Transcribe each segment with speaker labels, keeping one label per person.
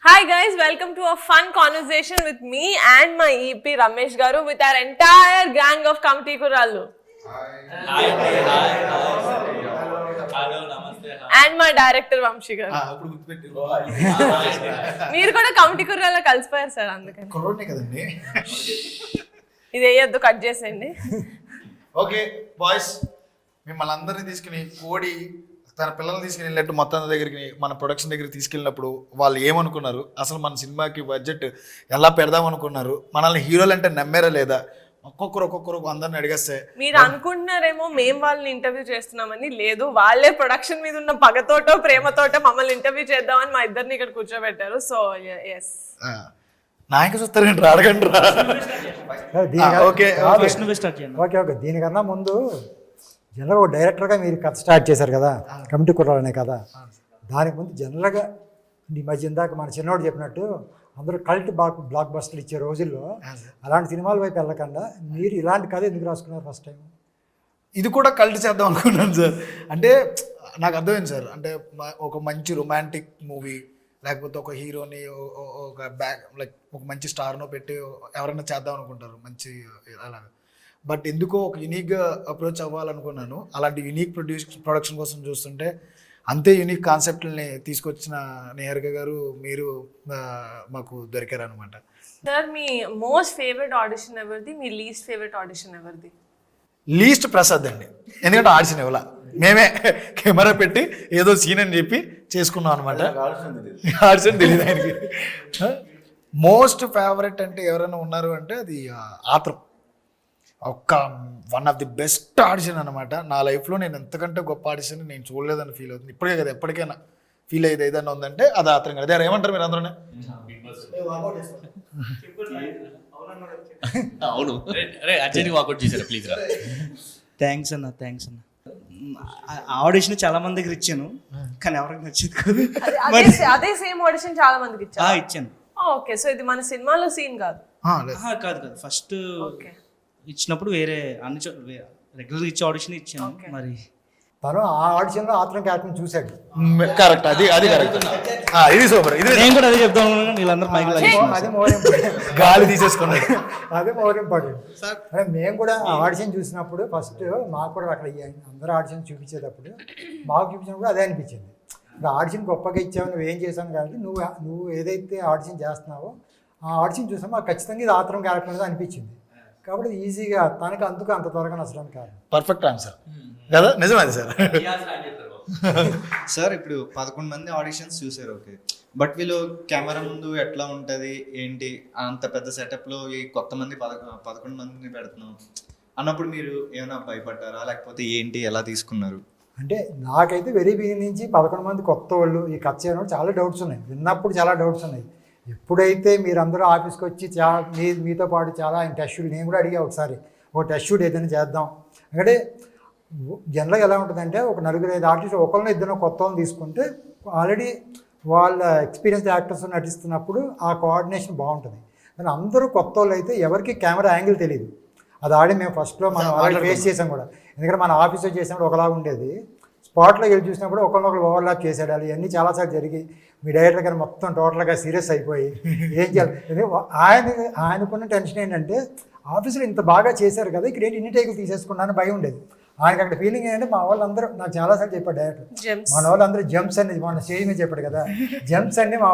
Speaker 1: Hi guys, welcome to a fun conversation with me and my EP Ramesh Garu with our entire gang of Kamti Kurallu.
Speaker 2: Hi. Hello, namaste.
Speaker 1: And my director Vamshi Garu. మీరు కూడా committee కుర్రాలో కలిసిపోయారు sir, అందుకని
Speaker 3: కొరోనే కదండి.
Speaker 1: ఇది వేయొద్దు, cut చేసేయండి.
Speaker 3: Okay boys, మిమ్మల్ని అందరినీ తీసుకుని కోడి తన పిల్లల్ని తీసుకుని వెళ్ళినట్టు మొత్తం దగ్గరికి మన ప్రొడక్షన్ దగ్గరికి తీసుకెళ్ళినప్పుడు వాళ్ళు ఏమనుకున్నారు, అసలు మన సినిమాకి బడ్జెట్ ఎలా పెడదాం అనుకున్నారు, మనల్ని హీరోలు అంటే నమ్మారా లేదా, ఒక్కొక్కరు అందరిని అడిగేస్తే
Speaker 1: మీరు అనుకుంటున్నారేమో మేము వాళ్ళని ఇంటర్వ్యూ చేస్తున్నామని. లేదు, వాళ్ళే ప్రొడక్షన్ మీద ఉన్న పగతోటో ప్రేమతోటో మమ్మల్ని ఇంటర్వ్యూ చేద్దామని మా ఇద్దరిని ఇక్కడ కూర్చోబెట్టారు. సో ఎస్,
Speaker 3: నాయక చూస్తారండి, అడగండి రా. ఓకే
Speaker 4: ఓకే దీనికన్నా ముందు జనరల్గా ఒక డైరెక్టర్గా మీరు కథ స్టార్ట్ చేశారు కదా, కమిటీ కుర్రాలనే కదా. దానికి ముందు జనరల్గా ఈ మధ్య ఇందాక మన చిన్నోడు చెప్పినట్టు అందరూ కల్ట్ బ్లాక్ బస్టర్లు ఇచ్చే రోజుల్లో అలాంటి సినిమాల వైపు వెళ్ళకుండా మీరు ఇలాంటి కథ ఎందుకు రాసుకున్నారు ఫస్ట్ టైం?
Speaker 3: ఇది కూడా కల్ట్ చేద్దాం అనుకున్నాను సార్. అంటే నాకు అర్థమైంది సార్, అంటే ఒక మంచి రొమాంటిక్ మూవీ లేకపోతే ఒక హీరోని ఒక లైక్ ఒక మంచి స్టార్నో పెట్టి ఎవరైనా చేద్దాం అనుకుంటారు మంచి అలాగా. బట్ ఎందుకో ఒక యూనిక్గా అప్రోచ్ అవ్వాలనుకున్నాను. అలాంటి యూనిక్ ప్రొడక్షన్ కోసం చూస్తుంటే అంతే యూనిక్ కాన్సెప్ట్ని తీసుకొచ్చిన నిహారిక గారు మీరు మాకు దొరికారు అనమాట.
Speaker 1: సార్, మీ మోస్ట్ ఫేవరెట్ ఆడిషన్ ఎవరిది, మీ లీస్ట్ ఫేవరెట్ ఆడిషన్ ఎవరిది?
Speaker 3: లీస్ట్ ప్రసాద్ అండి, ఎందుకంటే ఆడిషన్ ఇవ్వాల, మేమే కెమెరా పెట్టి ఏదో సీన్ అని చెప్పి చేసుకున్నాం అనమాట. ఆడిషన్ తెలియదు ఆయనకి. మోస్ట్ ఫేవరెట్ అంటే ఎవరైనా ఉన్నారు అంటే అది ఆత్రం. One of the best audition అనమాట. నా లైఫ్లో నేను ఎంతకంటే గొప్ప ఆడిషన్ నేను చూడలేదని ఫీల్ అవుతుంది ఇప్పటికే కదా. ఎప్పటికైనా ఫీల్ అయ్యేది ఏదైనా ఉందంటే అది ఆత్రం కదా. అదే ఏమంటారు మీరు అందరూ?
Speaker 2: అవును, అర్జెంట్గా వాకౌట్ చేశారు ప్లీజ్ రా.
Speaker 5: థ్యాంక్స్ అన్న. ఆడిషన్ చాలా మంది దగ్గర ఇచ్చాను, కానీ ఎవరికి నచ్చింది కాదు.
Speaker 1: అదే సేమ్ ఆడిషన్ చాలా మందికి
Speaker 5: ఇచ్చాను.
Speaker 1: ఓకే, సో ఇది మన సినిమాలో సీన్ కాదు.
Speaker 5: కాదు ఫస్ట్ ఇచ్చినప్పుడు వేరే అన్ని రెగ్యులర్ ఇచ్చే ఆడిషన్ ఇచ్చాను. మరి
Speaker 4: తను ఆ ఆడిషన్లో ఆత్రం క్యారెక్టర్ని చూశాడు.
Speaker 3: కరెక్ట్, అది కరెక్ట్. ఇది సూపర్. ఇది
Speaker 5: నేను కూడా అదే చెప్తాను, వీళ్ళందరూ
Speaker 4: అదే మోర్ ఇంపార్టెంట్.
Speaker 3: గాలి తీసేసుకున్నాడు.
Speaker 4: అదే మోర్ ఇంపార్టెంట్. మేము కూడా ఆ ఆడిషన్ చూసినప్పుడు ఫస్ట్ మాకు కూడా అక్కడ అందరూ ఆడిషన్ చూపించేటప్పుడు మాకు చూపించినప్పుడు అదే అనిపించింది. ఇంకా ఆడిషన్ గొప్పగా ఇచ్చావు, నువ్వు ఏం చేసావు కాబట్టి నువ్వు ఏదైతే ఆడిషన్ చేస్తున్నావో ఆ ఆడిషన్ చూసామో మాకు ఖచ్చితంగా ఇది ఆత్రం క్యారెక్టర్ అనేది అనిపించింది. కాబట్టి ఈజీగా తనకి అందుకు అంత త్వరగా నచ్చడానికి కాదు.
Speaker 3: పర్ఫెక్ట్ ఆన్సర్ కదా, నిజమది సార్.
Speaker 6: సార్ ఇప్పుడు 11 మంది ఆడిషన్స్ చూసారు, ఓకే. బట్ వీళ్ళు కెమెరా ముందు ఎట్లా ఉంటుంది ఏంటి, అంత పెద్ద సెటప్లో ఈ కొత్త మంది 11 మందిని పెడుతున్నాం అన్నప్పుడు మీరు ఏమైనా భయపడ్డారా, లేకపోతే ఏంటి, ఎలా తీసుకున్నారు?
Speaker 4: అంటే నాకైతే వెరీ బిగినింగ్ నుంచి 11 మంది కొత్త వాళ్ళు ఈ కథ చేయడం చాలా డౌట్స్ ఉన్నాయి. విన్నప్పుడు చాలా డౌట్స్ ఉన్నాయి. ఎప్పుడైతే మీరందరూ ఆఫీస్కి వచ్చి మీతో పాటు చాలా టెస్ట్ షూట్, నేను కూడా అడిగా ఒకసారి ఒక టెస్ట్ షూట్ ఏదైనా చేద్దాం అంటే జనరల్గా ఎలా ఉంటుందంటే ఒక 4-5 ఆర్టిస్ట్ ఒకరిని ఇద్దరు కొత్త వాళ్ళని తీసుకుంటే ఆల్రెడీ వాళ్ళ ఎక్స్పీరియన్స్ యాక్టర్స్ నటిస్తున్నప్పుడు ఆ కోఆర్డినేషన్ బాగుంటుంది. కానీ అందరూ కొత్త వాళ్ళు అయితే ఎవరికి కెమెరా యాంగిల్ తెలియదు. అది ఆడి మేము ఫస్ట్లో మనం ఆల్రెడీ ఫేస్ చేసాం కూడా. ఎందుకంటే మన ఆఫీస్లో చేసినప్పుడు ఒకలాగా ఉండేది, స్పాట్లో వెళ్ళి చూసినప్పుడు ఒకరినొకరు ఓవర్లాప్ చేసేయాలి. ఇవన్నీ చాలాసార్లు జరిగి మీ డైరెక్టర్ గారు మొత్తం టోటల్గా సీరియస్ అయిపోయి ఏం చేయాలి. ఆయనకున్న టెన్షన్ ఏంటంటే ఆఫీసులో ఇంత బాగా చేశారు కదా, ఇక్కడ ఏంటి ఇన్ని టేకులు తీసేసుకున్నాను భయం ఉండేది. ఆయనకి అక్కడ ఫీలింగ్ ఏంటంటే మా వాళ్ళందరూ, నాకు చాలాసార్లు చెప్పాడు డైరెక్టర్, మన వాళ్ళందరూ జంప్స్ అనేది మన స్టేజ్ మీద చెప్పాడు కదా, జంప్స్ అన్నీ మా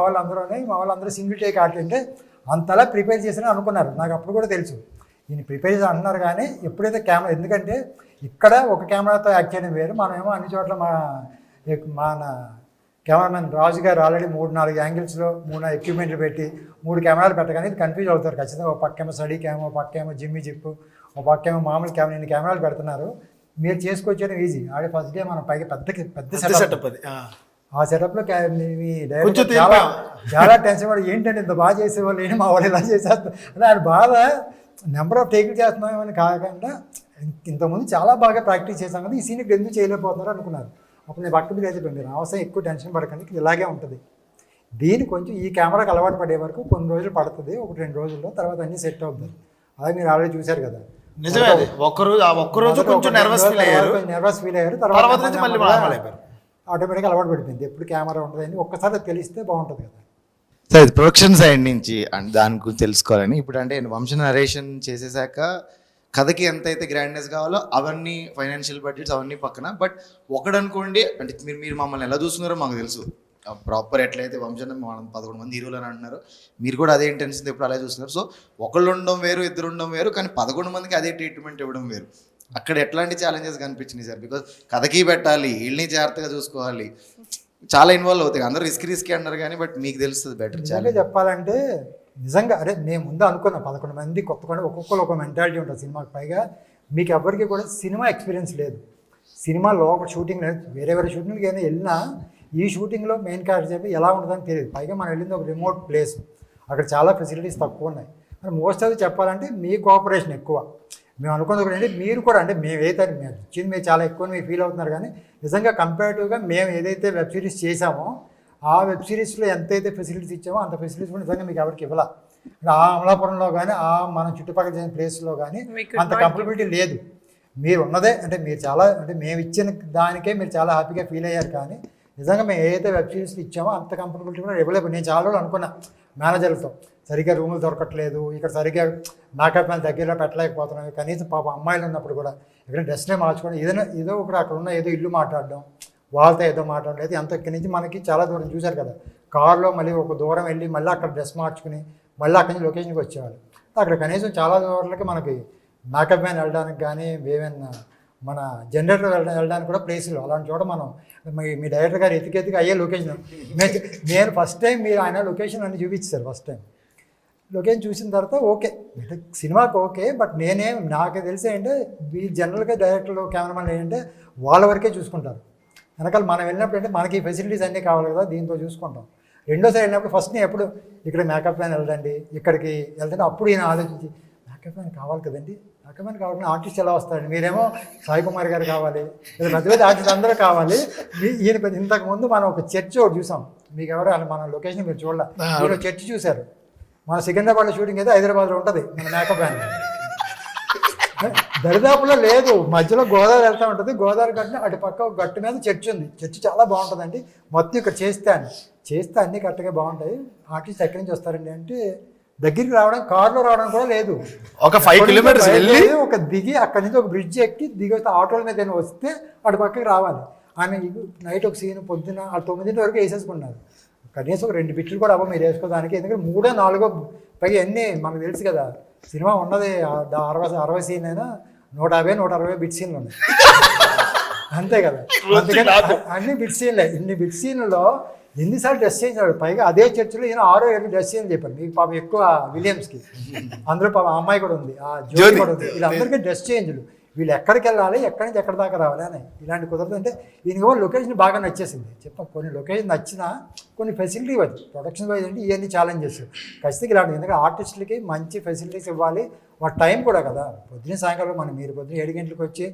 Speaker 4: వాళ్ళందరూ సింగిల్ టేక్ ఆడుతుంటే అంతలా ప్రిపేర్ చేశారని అనుకున్నారు. నాకు అప్పుడు కూడా తెలుసు ఈయన ప్రిపేర్ చేసి అంటున్నారు. కానీ ఎప్పుడైతే కెమెరా, ఎందుకంటే ఇక్కడ ఒక కెమెరాతో యాక్ట్ చేయడం వేరు, మనమేమో అన్ని చోట్ల మన కెమెరామెన్ రాజు గారు ఆల్రెడీ 3-4 యాంగిల్స్లో 3 ఎక్విప్మెంట్లు పెట్టి 3 కెమెరాలు పెట్టగానే ఇది కన్ఫ్యూజ్ అవుతారు ఖచ్చితంగా. ఒక పక్కేమో స్టడీ క్యామ్, ఒక పక్కేమో జిమ్మి జిప్పు, ఒక పక్కేమో మామూలు కెమెరా, ఇన్ని కెమెరాలు పెడుతున్నారు. మీరు చేసుకొచ్చేయడం ఈజీ. ఆడే ఫస్ట్ డే మనం పైకి పెద్ద సెటప్ అది. ఆ సెటప్లో మీ డైరెక్టర్ చాలా టెన్షన్ పడి ఏంటంటే ఇంత బాగా చేసేవాళ్ళు ఏంటి మా వాళ్ళు ఇలా చేసేస్తారు అంటే ఆయన బాధ నెంబర్ ఆఫ్ టేకులు చేస్తున్నామని కాకుండా ఇంతకుముందు చాలా బాగా ప్రాక్టీస్ చేశాం కదా, ఈ సీన్కి ఎందుకు చేయలేకపోతున్నారు అనుకున్నారు. అప్పుడు నేను పక్క మీద అయితే మీరు అవసరం ఎక్కువ టెన్షన్ పడకండి, ఇలాగే ఉంటుంది. దీన్ని కొంచెం ఈ కెమెరాకి అలవాటు పడే వరకు కొన్ని రోజులు పడుతుంది, 1-2 రోజుల్లో, తర్వాత అన్నీ సెట్ అవుతుంది. అలాగే మీరు ఆల్రెడీ చూశారు కదా.
Speaker 3: నిజమే, ఒక్కరోజు కొంచెం నర్వస్ ఫీల్ అయ్యారు, తర్వాత
Speaker 4: ఆటోమేటిక్గా అలవాటు పడిపోయింది. ఎప్పుడు కెమెరా ఉంటుంది అని ఒక్కసారి తెలిస్తే బాగుంటుంది కదా.
Speaker 6: సార్ ఇది ప్రొడక్షన్ సైడ్ నుంచి అండ్ దాని గురించి తెలుసుకోవాలని ఇప్పుడు అంటే వంశ నరేషన్ చేసేసాక కథకి ఎంత అయితే గ్రాండ్నెస్ కావాలో అవన్నీ ఫైనాన్షియల్ బడ్జెట్స్ అవన్నీ పక్కన బట్ ఒకడనుకోండి అంటే మీరు మమ్మల్ని ఎలా చూస్తున్నారో మాకు తెలుసు ప్రాపర్ ఎట్లయితే వంశం మనం 11 మంది హీరోలు అని అంటున్నారు మీరు కూడా అదే ఇంటెన్షన్ ఎప్పుడు అలాగే చూస్తున్నారు సో ఒకళ్ళు ఉండడం వేరు ఇద్దరు ఉండడం వేరు కానీ 11 మందికి అదే ట్రీట్మెంట్ ఇవ్వడం వేరు అక్కడ ఎట్లాంటి ఛాలెంజెస్ కనిపించినాయి సార్ బికాజ్ కథకి పెట్టాలి వీళ్ళని జాగ్రత్తగా చూసుకోవాలి చాలా ఇన్వాల్వ్ అవుతాయి అందరూ రిస్క్ అన్నారు కానీ బట్ మీకు తెలుస్తుంది బెటర్
Speaker 4: నిజంగా చెప్పాలంటే నిజంగా అరే నేను ముందు అనుకున్నా 11 మంది కొత్త ఒక్కొక్కరు ఒక మెంటాలిటీ ఉంటుంది సినిమాకి పైగా మీకు ఎవరికి కూడా సినిమా ఎక్స్పీరియన్స్ లేదు సినిమా లోపల షూటింగ్ లేదు వేరే షూటింగ్కి అయినా వెళ్ళినా ఈ షూటింగ్లో మెయిన్ క్యారెక్టర్ చెప్పి ఎలా ఉంటుందని తెలియదు పైగా మనం వెళ్ళింది ఒక రిమోట్ ప్లేస్ అక్కడ చాలా ఫెసిలిటీస్ తక్కువ ఉన్నాయి మరి మోస్ట్ ఆఫ్ చెప్పాలంటే మీ కోఆపరేషన్ ఎక్కువ మేము అనుకున్నది ఒకటి అంటే మీరు కూడా అంటే మేము ఏదైతే మేము ఇచ్చింది మీరు చాలా ఎక్కువ మీరు ఫీల్ అవుతున్నారు కానీ నిజంగా కంపేరిటివ్గా మేము ఏదైతే వెబ్ సిరీస్ చేసామో ఆ వెబ్ సిరీస్లో ఎంతైతే ఫెసిలిటీస్ ఇచ్చామో అంత ఫెసిలిటీస్ కూడా నిజంగా మీకు ఎవరికి ఇవ్వాల అంటే ఆ అమలాపురంలో కానీ ఆ మనం చుట్టుపక్కల చేసిన ప్లేస్లో కానీ అంత కంఫర్టబిలిటీ లేదు మీరు ఉన్నదే అంటే మీరు చాలా అంటే మేము ఇచ్చిన దానికే మీరు చాలా హ్యాపీగా ఫీల్ అయ్యారు కానీ నిజంగా మేము ఏదైతే వెబ్ సిరీస్లు ఇచ్చామో అంత కంఫర్టబిలిటీ కూడా ఇవ్వలేదు నేను చాలా రోజులు అనుకున్నా మేనేజర్లతో సరిగ్గా రూములు దొరకట్లేదు ఇక్కడ సరిగ్గా మేకప్ మ్యాన్ దగ్గరలో పెట్టలేకపోతున్నాం కనీసం పాప అమ్మాయిలు ఉన్నప్పుడు కూడా ఇక్కడ డ్రెస్నే మార్చుకోవడం ఏదో ఒకటి అక్కడ ఉన్న ఏదో ఇల్లు మాట్లాడడం వాళ్ళతో ఏదో మాట్లాడలేదు అంత ఇక్కడి నుంచి మనకి చాలా దూరం చూశారు కదా కారులో మళ్ళీ ఒక దూరం వెళ్ళి మళ్ళీ అక్కడ డ్రెస్ మార్చుకుని మళ్ళీ అక్కడి నుంచి లొకేషన్కి వచ్చేవాళ్ళు అక్కడ కనీసం చాలా దూరాలకి మనకి మేకప్ మ్యాన్ వెళ్ళడానికి కానీ ఏమైనా మన జనరేటర్ వెళ్ళడానికి కూడా ప్లేసులు అలాంటి చోట మనం మీ డైరెక్టర్ గారు ఎతికి అయ్యే లొకేషన్ నేను ఫస్ట్ టైం మీరు ఆయన లొకేషన్ అన్ని చూపించారు ఫస్ట్ టైం లొకేషన్ చూసిన తర్వాత ఓకే సినిమాకి ఓకే బట్ నాకు తెలిసి ఏంటంటే ఈ జనరల్గా డైరెక్టర్లు కెమెరామెన్ ఏంటంటే వాళ్ళ వరకే చూసుకుంటారు వెనకాల మనం వెళ్ళినప్పుడు అంటే మనకి ఫెసిలిటీస్ అన్నీ కావాలి కదా దీంతో చూసుకుంటాం రెండోసారి వెళ్ళినప్పుడు ఫస్ట్ నేను ఎప్పుడు ఇక్కడ మేకప్ మ్యాన్ వెళ్ళండి ఇక్కడికి వెళ్తుంటే అప్పుడు ఈయన ఆలోచించి మేకప్ మ్యాన్ కావాలి కదండి మేకప్ మ్యాన్ కావాలని ఆర్టిస్ట్ ఎలా వస్తారండి మీరేమో సాయి కుమార్ గారు కావాలి లేదా పెద్ద పెద్ద ఆర్టిస్ట్ అందరూ కావాలి ఈయన ఇంతకుముందు మనం ఒక చర్చ్ ఒకటి చూసాం మీకు ఎవరు మన లొకేషన్ మీరు చూడాలి మీరు చర్చ్ చూశారు మన సికింద్రాబాద్లో షూటింగ్ అయితే హైదరాబాద్లో ఉంటుంది మన మేకప్ మ్యాన్ దరిదాపులో లేదు మధ్యలో గోదావరి వెళ్తూ ఉంటుంది గోదావరి కట్టిన అటు పక్క ఒక గట్టు మీద చర్చ్ ఉంది చర్చ్ చాలా బాగుంటుందండి మొత్తం ఇక్కడ చేస్తే అన్నీ కరెక్ట్గా బాగుంటాయి ఆర్టిస్ట్ ఎక్కడి నుంచి వస్తారండి అంటే దగ్గరికి రావడం కార్లో రావడం కూడా లేదు
Speaker 3: ఒక 5 కిలోమీటర్స్ వెళ్ళి
Speaker 4: ఒక దిగి అక్కడి నుంచి ఒక బ్రిడ్జ్ ఎక్కి దిగి వస్తే ఆటోల మీద వస్తే అటు పక్కకి రావాలి ఆమె నైట్ ఒక సీన్ పొద్దున 9 వరకు వేసేసుకున్నారు కనీసం ఒక 2 బిట్లు కూడా మీరు వేసుకోవడానికి ఎందుకంటే 3, 4 పైగా అన్నీ మనకు తెలుసు కదా సినిమా ఉన్నది 60 సీన్ అయినా 150-160 బిట్ సీన్లు ఉన్నాయి అంతే కదా అందుకని అన్ని బిట్ సీన్లే ఇన్ని బిట్ సీన్లలో ఎన్నిసార్లు డ్రెస్ చేయించాడు పైగా అదే చర్చిలో ఈయన 6-7 డ్రెస్ చేయని చెప్పారు మీకు పాపం ఎక్కువ విలియమ్స్కి అందులో పాపం అమ్మాయి కూడా ఉంది ఆ జ్యోతి కూడా ఉంది వీళ్ళందరికీ డ్రెస్ చేంజ్లు వీళ్ళు ఎక్కడికి వెళ్ళాలి ఎక్కడి నుంచి ఎక్కడి దాకా రావాలి అని ఇలాంటి కుదరదు అంటే ఈయనకి కూడా లొకేషన్ బాగా నచ్చేసింది చెప్పాం కొన్ని లొకేషన్ నచ్చినా కొన్ని ఫెసిలిటీ వచ్చి ప్రొడక్షన్ వైజ్ అంటే ఇవన్నీ ఛాలెంజెస్ ఖచ్చితంగా ఇలాంటి ఎందుకంటే ఆర్టిస్టులకి మంచి ఫెసిలిటీస్ ఇవ్వాలి వాళ్ళ టైం కూడా కదా పొద్దున్న సాయంకాలం మీరు పొద్దున్న 7 గంటలకు వచ్చి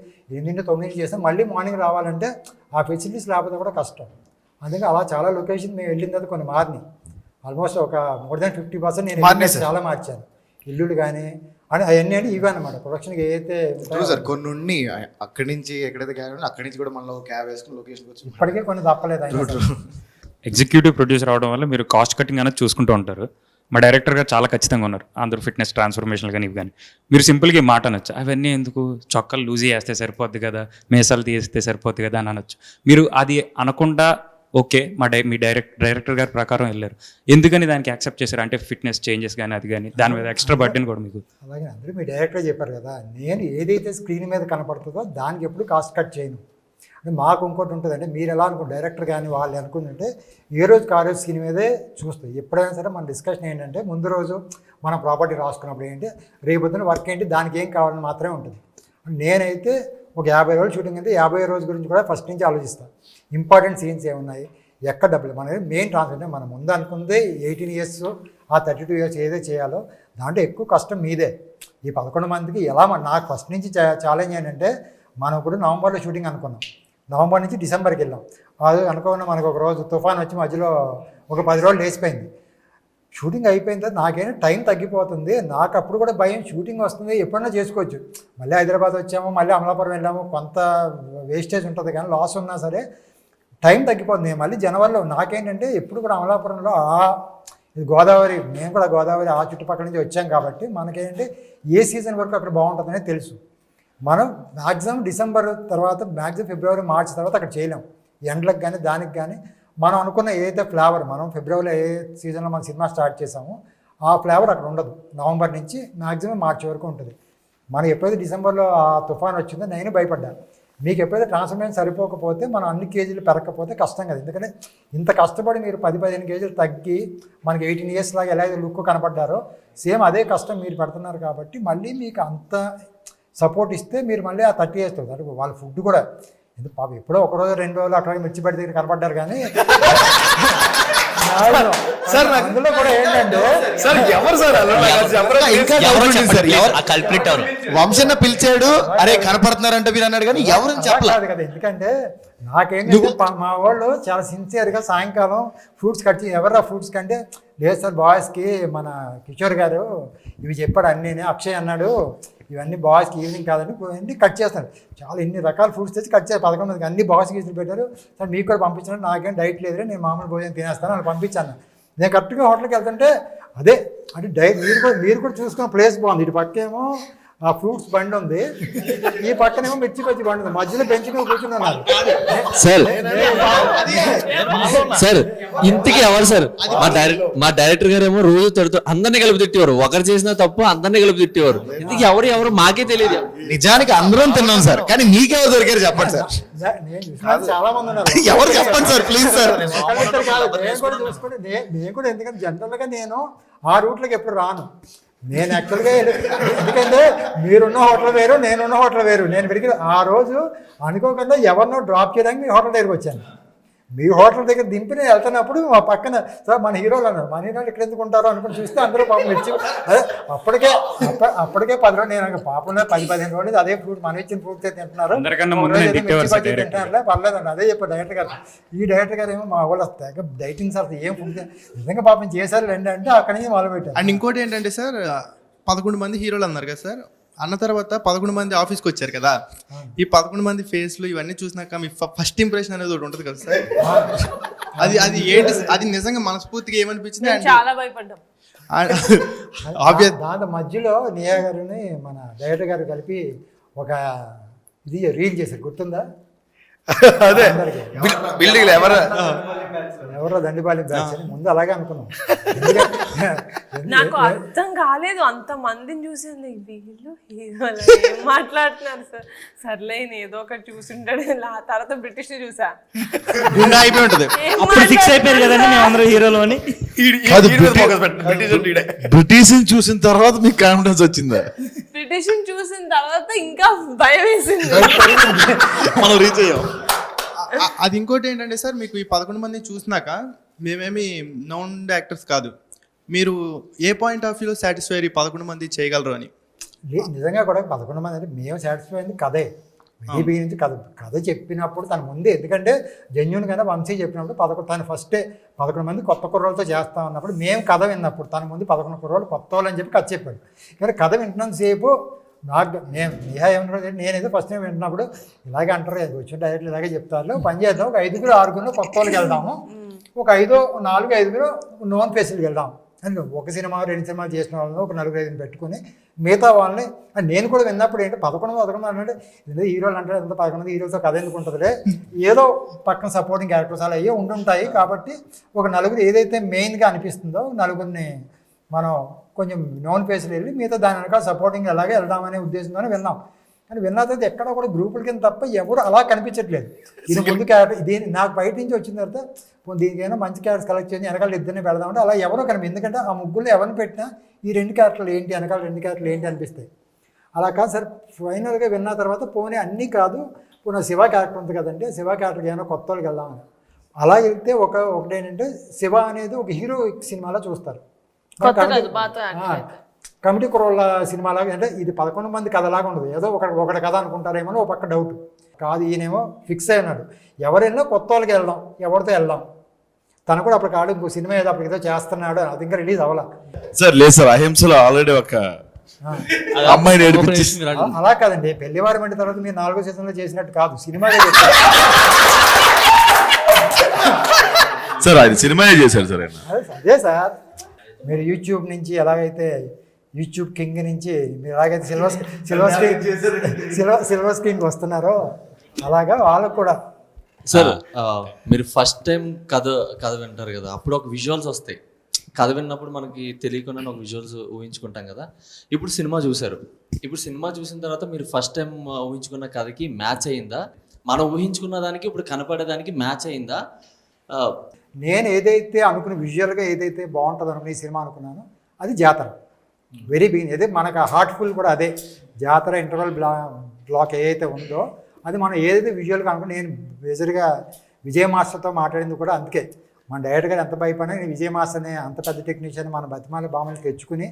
Speaker 4: 8-9 చేస్తాం మళ్ళీ మార్నింగ్ రావాలంటే ఆ ఫెసిలిటీస్ లేకపోతే కూడా కష్టం అందుకే అలా చాలా లొకేషన్ మేము వెళ్ళిన తర్వాత కొన్ని మారినాయి ఆల్మోస్ట్ ఒక మోర్ దాన్ 50% నేను చాలా మార్చాను ఇల్లులు కానీ అని అవన్నీ అంటే ఇవే అనమాట ప్రొడక్షన్కి ఏదైతే
Speaker 6: సార్ కొన్ని ఉండి అక్కడి నుంచి ఎక్కడైతే క్యాబ్ అక్కడి నుంచి కూడా మళ్ళీ క్యాబ్ వేసుకుని లొకేషన్కి వచ్చి
Speaker 4: ఇప్పటికే కొన్ని తప్పలేదు
Speaker 7: ఎగ్జిక్యూటివ్ ప్రొడ్యూసర్ అవడం వల్ల మీరు కాస్ట్ కటింగ్ అనేది చూసుకుంటూ ఉంటారు మా డైరెక్టర్గా చాలా ఖచ్చితంగా ఉన్నారు అందరూ ఫిట్నెస్ ట్రాన్స్ఫర్మేషన్లు కానీ ఇవి కానీ మీరు సింపుల్గా మాట అనొచ్చు అవన్నీ ఎందుకు చొక్కలు లూజీ వేస్తే సరిపోద్ది కదా మేసాలు తీస్తే సరిపోద్ది కదా అని అనొచ్చు మీరు అది అనకుండా ఓకే మీ డైరెక్టర్ గారి ప్రకారం వెళ్ళారు ఎందుకని దానికి యాక్సెప్ట్ చేశారు అంటే ఫిట్నెస్ చేంజెస్ కానీ అది కానీ దాని మీద ఎక్స్ట్రా బర్డెన్ కూడా మీకు
Speaker 4: అలాగే అందరూ మీ డైరెక్టర్ చెప్పారు కదా నేను ఏదైతే స్క్రీన్ మీద కనపడుతుందో దానికి ఎప్పుడు కాస్ట్ కట్ చేయను అంటే మాకు ఇంకోటి ఉంటుంది అంటే మీరు ఎలా అనుకో డైరెక్టర్ కానీ వాళ్ళు అనుకుంటుంటే ఏ రోజు ఆ రోజు స్క్రీన్ మీదే చూస్తాయి ఎప్పుడైనా సరే మన డిస్కషన్ ఏంటంటే ముందు రోజు మనం ప్రాపర్టీ రాసుకున్నప్పుడు ఏంటి రేపొద్దున వర్క్ ఏంటి దానికి ఏం కావాలని మాత్రమే ఉంటుంది నేనైతే ఒక 50 రోజులు షూటింగ్ అయితే 50 రోజు గురించి కూడా ఫస్ట్ నుంచి ఆలోచిస్తాను ఇంపార్టెంట్ సీన్స్ ఏమున్నాయి ఎక్కడ డబ్బులు మన మెయిన్ ట్రాన్స్ఫర్ అంటే మనం ముందు అనుకుందే 18 ఇయర్స్ ఆ 32 ఇయర్స్ ఏదో చేయాలో దాంట్లో ఎక్కువ కష్టం మీదే ఈ 11 మందికి ఎలా నాకు ఫస్ట్ నుంచి ఛాలెంజ్ ఏంటంటే మనం ఇప్పుడు నవంబర్లో షూటింగ్ అనుకున్నాం నవంబర్ నుంచి డిసెంబర్కి వెళ్ళాం అది అనుకోకుండా మనకు ఒక రోజు తుఫాన్ వచ్చి మధ్యలో ఒక 10 రోజులు లేచిపోయింది షూటింగ్ అయిపోయిన తర్వాత నాకైనా టైం తగ్గిపోతుంది నాకు అప్పుడు కూడా భయం షూటింగ్ వస్తుంది ఎప్పుడైనా చేసుకోవచ్చు మళ్ళీ హైదరాబాద్ వచ్చాము మళ్ళీ అమలాపురం వెళ్ళాము కొంత వేస్టేజ్ ఉంటుంది కానీ లాస్ ఉన్నా సరే టైం తగ్గిపోతుంది మళ్ళీ జనవరిలో నాకేంటంటే ఎప్పుడు కూడా అమలాపురంలో ఇది గోదావరి, మేము కూడా గోదావరి ఆ చుట్టుపక్కల నుంచి వచ్చాం కాబట్టి మనకేంటి ఏ సీజన్ వరకు అక్కడ బాగుంటుందనే తెలుసు. మనం మ్యాక్సిమం డిసెంబర్ తర్వాత మ్యాక్సిమం ఫిబ్రవరి మార్చి తర్వాత అక్కడ చేయలేం. ఎండలకు కానీ దానికి కానీ మనం అనుకున్న ఏదైతే ఫ్లేవర్ మనం ఫిబ్రవరిలో ఏ సీజన్లో మనం సినిమా స్టార్ట్ చేసామో ఆ ఫ్లేవర్ అక్కడ ఉండదు. నవంబర్ నుంచి మ్యాక్సిమం మార్చి వరకు ఉంటుంది. మనం ఎప్పుడైతే డిసెంబర్లో ఆ తుఫాన్ వచ్చిందో నేను భయపడ్డాను. మీకు ఎప్పుడైతే ట్రాన్స్ఫర్మేషన్ సరిపోకపోతే మనం అన్ని కేజీలు పెరగకపోతే కష్టం కదా. ఎందుకంటే ఇంత కష్టపడి మీరు 10-15 కేజీలు తగ్గి మనకి 18 years లాగా ఎలా అయితే లుక్ కనపడ్డారో సేమ్ అదే కష్టం మీరు పెడుతున్నారు కాబట్టి మళ్ళీ మీకు అంత సపోర్ట్ ఇస్తే మీరు మళ్ళీ ఆ 30 years అంటే వాళ్ళ ఫుడ్ కూడా ఎందుకు పాపం ఎప్పుడో 1 రోజు 2 రోజులు అక్కడ మిర్చిపడి దగ్గర కనపడ్డారు కానీ
Speaker 3: సార్
Speaker 4: అందులో కూడా ఏంటంటే
Speaker 3: సార్ ఎవరు సార్
Speaker 2: కల్ప్రిట్ ఎవరు?
Speaker 8: వంశన్న పిలిచాడు, అరే కనపడుతున్నారంటే మీరు అన్నాడు కానీ ఎవరు చెప్పలేదు
Speaker 4: కదా. ఎందుకంటే నాకేంటంటే మా వాళ్ళు చాలా సిన్సియర్గా సాయంకాలం ఫ్రూట్స్ కట్ చేసి ఎవరు ఆ ఫ్రూట్స్ కంటే లేదు సార్ బాయ్స్కి మన కిషోర్ గారు ఇవి చెప్పాడు అన్నీ, అక్షయ్ అన్నాడు ఇవన్నీ బాయ్స్కి ఈవినింగ్ కాదని అన్నీ కట్ చేస్తాడు. చాలా ఇన్ని రకాల ఫ్రూట్స్ తెచ్చి కట్ చేసి 11 మందికి అన్ని బాయ్స్కి ఇచ్చి పెట్టారు. సార్ మీకు కూడా పంపించాను, నాకేం డైట్ లేదు, నేను మామూలు భోజనం తినేస్తాను అని పంపించాను. నేను కరెక్ట్గా హోటల్కి వెళ్తుంటే అదే అంటే డైట్ మీరు కూడా చూసుకున్న ప్లేస్ బాగుంది. ఇటు పక్కేమో ఆ ఫ్రూట్స్ బండి ఉంది, ఈ పక్కనేమో మిర్చి బండి ఉంది, మధ్యలో బెంచ్ మీద కూర్చుని ఉన్నారు.
Speaker 9: సార్ ఇంతకీ ఎవరు సార్? మా డైరెక్టర్ గారు ఏమో రోజు తడుతూ అందరినీ కలిపి తిట్టేవారు. ఒకరు చేసిన తప్పు అందరినీ కలిపి తిట్టేవారు. ఇంతకీ ఎవరు మాకే తెలియదు.
Speaker 8: నిజానికి అందరం తిన్నాం సార్, కానీ మీకెవరు దొరికారు చెప్పండి సార్.
Speaker 4: చాలా మంది ఉన్నారు.
Speaker 8: ఎవరు చెప్పండి సార్ ప్లీజ్ సార్.
Speaker 4: నేను కూడా చూసుకుంటే నేను కూడా ఎందుకంటే జనరల్గా నేను ఆ రూట్లోకి ఎప్పుడు రాను. నేను యాక్చువల్గా ఎందుకంటే మీరున్న హోటల్ వేరు, నేనున్న హోటల్ వేరు. నేను పెరిగి ఆ రోజు అనుకోకుండా ఎవరినో డ్రాప్ చేయడానికి మీ హోటల్ దగ్గరికి వచ్చాను. మీ హోటల్ దగ్గర దింపి నేను వెళ్తున్నప్పుడు మా పక్కన సార్ మన హీరోలు అన్నారు, మన హీరోలు ఇక్కడ ఎందుకు ఉంటారో అనుకుని చూస్తే అందరూ పాపం మిర్చి అదే అప్పటికే 10 రోజులు నేను పాపం 10-15 రోజులు అదే ఫ్రూట్ మనం ఇచ్చిన ఫ్రూట్ తింటున్నారు, తింటున్నారులే పర్లేదండి. అదే చెప్పారు డైరెక్టర్ గారు. ఈ డైరెక్టర్ గారు ఏమో మా వాళ్ళు వస్తాయి డైటింగ్ సార్ ఏం ఫుడ్ నిజంగా పాపం చేశారు రండి అంటే అక్కడి నుంచి మొదలు పెట్టారు.
Speaker 10: అండ్ ఇంకోటి ఏంటంటే సార్ 11 మంది హీరోలు అన్నారు కదా సార్, అన్న తర్వాత 11 మంది ఆఫీస్కి వచ్చారు కదా, ఈ 11 మంది ఫేస్లు ఇవన్నీ చూసినాక మీ ఫస్ట్ ఇంప్రెషన్ అనేది ఒకటి ఉంటుంది కదా సార్, అది ఏంటి? అది నిజంగా మనస్ఫూర్తిగా ఏమనిపించింది?
Speaker 1: చాలా భయపడ్డాం.
Speaker 4: దాంతో మధ్యలో నియా గారిని మన డైరెక్టర్ గారు కలిపి ఒక ఇది రీల్ చేశారు, గుర్తుందా?
Speaker 3: అదే బిల్డింగ్
Speaker 4: ఎవరో దండిపాలెం బ్యాచ్ అని ముందు అలాగే అనుకున్నాం.
Speaker 1: నాకు అర్థం కాలేదు, అంత మందిని చూసాను వీళ్ళు హీరోలు ఏం మాట్లాడుతున్నారు సార్. సర్లే ఏదో ఒకటి చూసింటాడు. తర్వాత బ్రిటిష్ ని చూసా,
Speaker 8: అయిపోయి ఉంటుంది.
Speaker 5: అప్పుడు ఫిక్స్ అయిపోయారు కదండి మేము అందరూ హీరోలు అని.
Speaker 8: బ్రిటిష్ చూసిన తర్వాత మీకు కాన్ఫిడెన్స్ వచ్చిందా?
Speaker 1: బ్రిటిష్ చూసిన తర్వాత ఇంకా భయం వేసింది.
Speaker 8: మనం రీచ్ అయ్యాం.
Speaker 10: అది ఇంకోటి ఏంటంటే సార్, మీకు ఈ 11 మంది చూసినాక మేమేమి నౌన్ యాక్టర్స్ కాదు, మీరు ఏ పాయింట్ ఆఫ్ వ్యూలో సాటిస్ఫై 11 మంది చేయగలరు అని?
Speaker 4: నిజంగా కూడా 11 మంది అంటే మేము సాటిస్ఫై అయింది కథే. బీబీ నుంచి కథ చెప్పినప్పుడు తన ముందే, ఎందుకంటే జెన్యున్గానే వంశీ చెప్పినప్పుడు తను ఫస్టే 11 మంది కొత్త కుర్రోళ్ళతో చేస్తా ఉన్నప్పుడు మేము కథ విన్నప్పుడు తన ముందు 11 కుర్రోళ్ళు కొత్త వాళ్ళు అని చెప్పి కథ చెప్పాడు. కానీ కథ వింటున్నంతసేపు నాకు నిహా ఏమన్నా నేనైతే ఫస్ట్ టైం వింటున్నప్పుడు ఇలాగే అంటారు, వచ్చిన డైరెక్ట్లు ఇలాగే చెప్తారు, పని చేద్దాం, ఒక 5-6 కొత్త వాళ్ళకి వెళ్దాము, ఒక 4-5 నోన్ ఫేస్లకి వెళ్దాం అని ఒక సినిమా 2 సినిమాలు చేసిన వాళ్ళని ఒక 4-5 పెట్టుకుని మిగతా వాళ్ళని నేను కూడా విన్నప్పుడు ఏంటి 11 అంటే ఏదో హీరోలు అంటే ఎంత 11 హీరోలతో కథ ఎందుకు ఉంటుందిలే, ఏదో పక్కన సపోర్టింగ్ క్యారెక్టర్స్ అలా అయ్యే ఉంటుంటాయి కాబట్టి ఒక 4 ఏదైతే మెయిన్గా అనిపిస్తుందో 4 మనం కొంచెం నోన్ ఫేస్లు వెళ్ళి మిగతా దాని వెనకాల సపోర్టింగ్ అలాగే వెళ్దామనే ఉద్దేశంతోనే విన్నాం. కానీ విన్న తర్వాత ఎక్కడ కూడా గ్రూపుల కింద తప్ప ఎవరు అలా కనిపించట్లేదు. ఇది ముందు క్యారెక్టర్ దీని నాకు బయట నుంచి వచ్చిన తర్వాత దీనికైనా మంచి క్యారెక్టర్స్ కలెక్ట్ చేసి వెనకాల ఇద్దరిని పెడదామంటే అలా ఎవరో కనిపి, ఎందుకంటే ఆ ముగ్గురు ఎవరిని పెట్టినా ఈ 2 క్యారెక్టర్లు ఏంటి వెనకాల 2 క్యారెక్టర్లు ఏంటి అనిపిస్తాయి. అలా కాదు సార్, ఫైనల్గా విన్న తర్వాత పోనీ అన్నీ కాదు, పోనీ శివ క్యారెక్టర్ ఉంది కదంటే శివ క్యారెక్టర్కి ఏమైనా కొత్త వాళ్ళకి వెళ్దామని అలా వెళ్తే ఒకటేంటంటే శివ అనేది ఒక హీరో సినిమాలో చూస్తారు. కమిటీ కుర్రోళ్ళ సినిమాలాగా అంటే ఇది 11 మంది కథలాగా ఉండదు, ఏదో ఒకటి కథ అనుకుంటారేమో ఒక పక్క డౌట్ కాదు. ఈయనేమో ఫిక్స్ అయినాడు, ఎవరైనా కొత్త వాళ్ళకి వెళ్దాం, ఎవరితో వెళ్దాం. తను కూడా అప్పుడు కాడు ఇంకో సినిమా ఏదో అప్పటికేదో చేస్తున్నాడు, అది ఇంకా రిలీజ్ అవ్వాలా
Speaker 8: సార్. లేదు సార్, అహింసలో ఆల్రెడీ ఒక అమ్మాయిని
Speaker 4: అలా కాదండి, పెళ్లివారి మంటి తర్వాత మీరు 4వ సీజన్లో చేసినట్టు కాదు, సినిమా
Speaker 11: సార్ ఆయన సినిమాయే చేశారు సార్ ఆయన.
Speaker 4: అదే సార్, మీరు యూట్యూబ్ నుంచి ఎలాగైతే యూట్యూబ్ కింగ్ నుంచి మీరు ఎలాగైతే సిల్వర్ స్క్రీన్ వస్తున్నారో అలాగా వాళ్ళకు కూడా.
Speaker 9: సార్ మీరు ఫస్ట్ టైం కథ వింటారు కదా, అప్పుడు ఒక విజువల్స్ వస్తాయి. కథ విన్నప్పుడు మనకి తెలియకుండా ఒక విజువల్స్ ఊహించుకుంటాం కదా. ఇప్పుడు సినిమా చూసారు, ఇప్పుడు సినిమా చూసిన తర్వాత మీరు ఫస్ట్ టైం ఊహించుకున్న కథకి మ్యాచ్ అయిందా? మనం ఊహించుకున్న దానికి ఇప్పుడు కనపడేదానికి మ్యాచ్ అయిందా?
Speaker 4: నేను ఏదైతే అనుకున్న విజువల్గా ఏదైతే బాగుంటుంది అనుకున్న ఈ సినిమా అనుకున్నానో అది జాతర. వెరీ బిగిన్ అదే మనకు హార్ట్ఫుల్ కూడా అదే జాతర ఇంటర్వల్ బ్లాక్ ఏదైతే ఉందో అది మనం ఏదైతే విజువల్గా అనుకున్నా. నేను బేజర్గా విజయ్ మాస్టర్తో మాట్లాడింది కూడా అందుకే. మన డైరెక్టర్ గారు ఎంత భయపడినా నేను విజయ్ మాస్టర్ని అంత పెద్ద టెక్నీషియన్ మన బతిమాల బామలు తెచ్చుకుని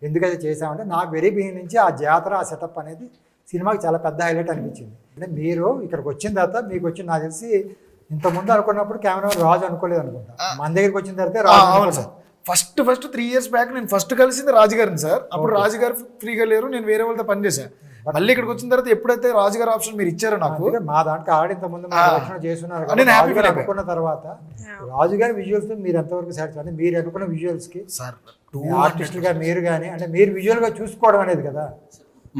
Speaker 4: ఎందుకైతే చేసామంటే నాకు వెరీ బిగిన్ నుంచి ఆ జాతర ఆ సెటప్ అనేది సినిమాకి చాలా పెద్ద హైలైట్ అనిపించింది. అంటే మీరు ఇక్కడికి వచ్చిన తర్వాత మీకు వచ్చిన నాకు తెలిసి ఇంతకుముందు అనుకున్నప్పుడు కెమెరా రాజు అనుకోలేదు అనుకుంటా. మన దగ్గరికి వచ్చిన తర్వాత
Speaker 3: అవును సార్. ఫస్ట్ 3 years బ్యాక్ నేను ఫస్ట్ కలిసింది రాజుగారిని సార్. అప్పుడు రాజుగారు ఫ్రీగా లేరు, నేను వేరే వాళ్ళతో పనిచేశాను. మళ్ళీ ఇక్కడికి వచ్చిన తర్వాత ఎప్పుడైతే రాజుగారు ఆప్షన్ మీరు ఇచ్చారో నాకు,
Speaker 4: మా దాంట్లో ఆడి ఇంతకుముందు చేస్తున్నారు అనుకున్న తర్వాత రాజుగారి విజువల్స్ మీరు ఎంతవరకు సాటిస్ఫై అంటే మీరు అనుకున్న విజువల్స్కి
Speaker 3: సార్
Speaker 4: ఆర్టిస్టులుగా మీరు కానీ అంటే మీరు విజువల్గా చూసుకోవడం అనేది కదా.